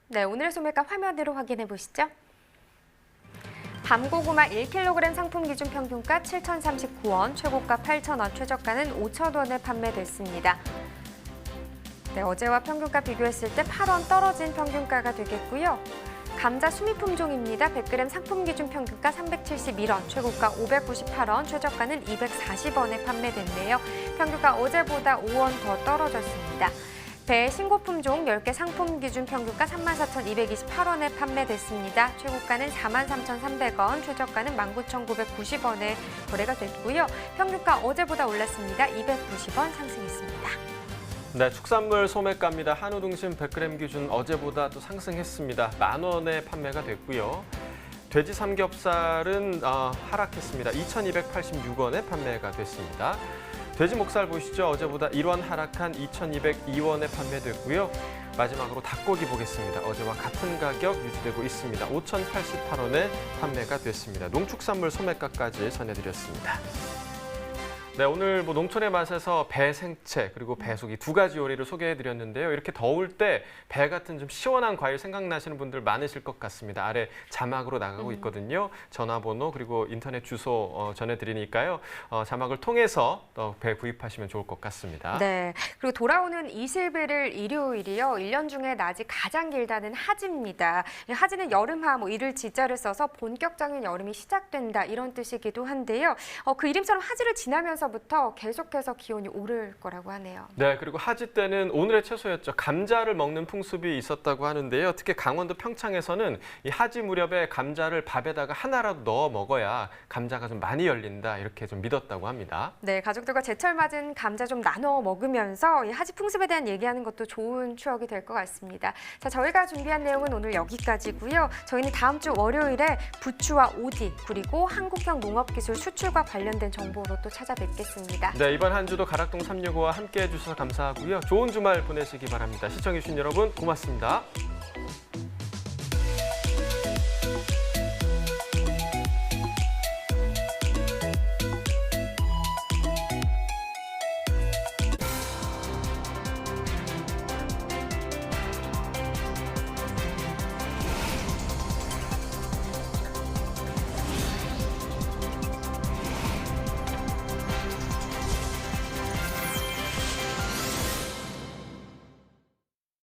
네, 오늘의 소매가 화면으로 확인해 보시죠. 밤고구마 1kg 상품 기준 평균가 7,039원, 최고가 8,000원, 최저가는 5,000원에 판매됐습니다. 네, 어제와 평균가 비교했을 때 8원 떨어진 평균가가 되겠고요. 감자 수미 품종입니다. 100g 상품 기준 평균가 371원, 최고가 598원, 최저가는 240원에 판매됐네요. 평균가 어제보다 5원 더 떨어졌습니다. 배 신고 품종 10개 상품 기준 평균가 34,228원에 판매됐습니다. 최고가는 43,300원, 최저가는 19,990원에 거래가 됐고요. 평균가 어제보다 올랐습니다. 290원 상승했습니다. 네, 축산물 소매가입니다. 한우 등심 100g 기준 어제보다 또 상승했습니다. 10,000원에 판매가 됐고요. 돼지 삼겹살은 하락했습니다. 2,286원에 판매가 됐습니다. 돼지 목살 보시죠. 어제보다 1원 하락한 2,202원에 판매됐고요. 마지막으로 닭고기 보겠습니다. 어제와 같은 가격 유지되고 있습니다. 5,088원에 판매가 됐습니다. 농축산물 소매가까지 전해드렸습니다. 네, 오늘 뭐 농촌의 맛에서 배 생채 그리고 배속이 두 가지 요리를 소개해드렸는데요. 이렇게 더울 때 배 같은 좀 시원한 과일 생각나시는 분들 많으실 것 같습니다. 아래 자막으로 나가고 있거든요. 전화번호 그리고 인터넷 주소 전해드리니까요. 자막을 통해서 배 구입하시면 좋을 것 같습니다. 네, 그리고 돌아오는 21일 일요일이요. 1년 중에 낮이 가장 길다는 하지입니다. 하지는 여름하 이를 지자를 써서 본격적인 여름이 시작된다 이런 뜻이기도 한데요. 그 이름처럼 하지를 지나면서부터 계속해서 기온이 오를 거라고 하네요. 네, 그리고 하지 때는 오늘의 채소였죠. 감자를 먹는 풍습이 있었다고 하는데요. 특히 강원도 평창에서는 이 하지 무렵에 감자를 밥에다가 하나라도 넣어 먹어야 감자가 좀 많이 열린다 이렇게 좀 믿었다고 합니다. 네, 가족들과 제철 맞은 감자 좀 나눠 먹으면서 이 하지 풍습에 대한 얘기하는 것도 좋은 추억이 될 것 같습니다. 자, 저희가 준비한 내용은 오늘 여기까지고요. 저희는 다음 주 월요일에 부추와 오디 그리고 한국형 농업기술 수출과 관련된 정보로 또 찾아뵙겠습니다. 네, 이번 한 주도 가락동 365와 함께해 주셔서 감사하고요. 좋은 주말 보내시기 바랍니다. 시청해주신 여러분 고맙습니다.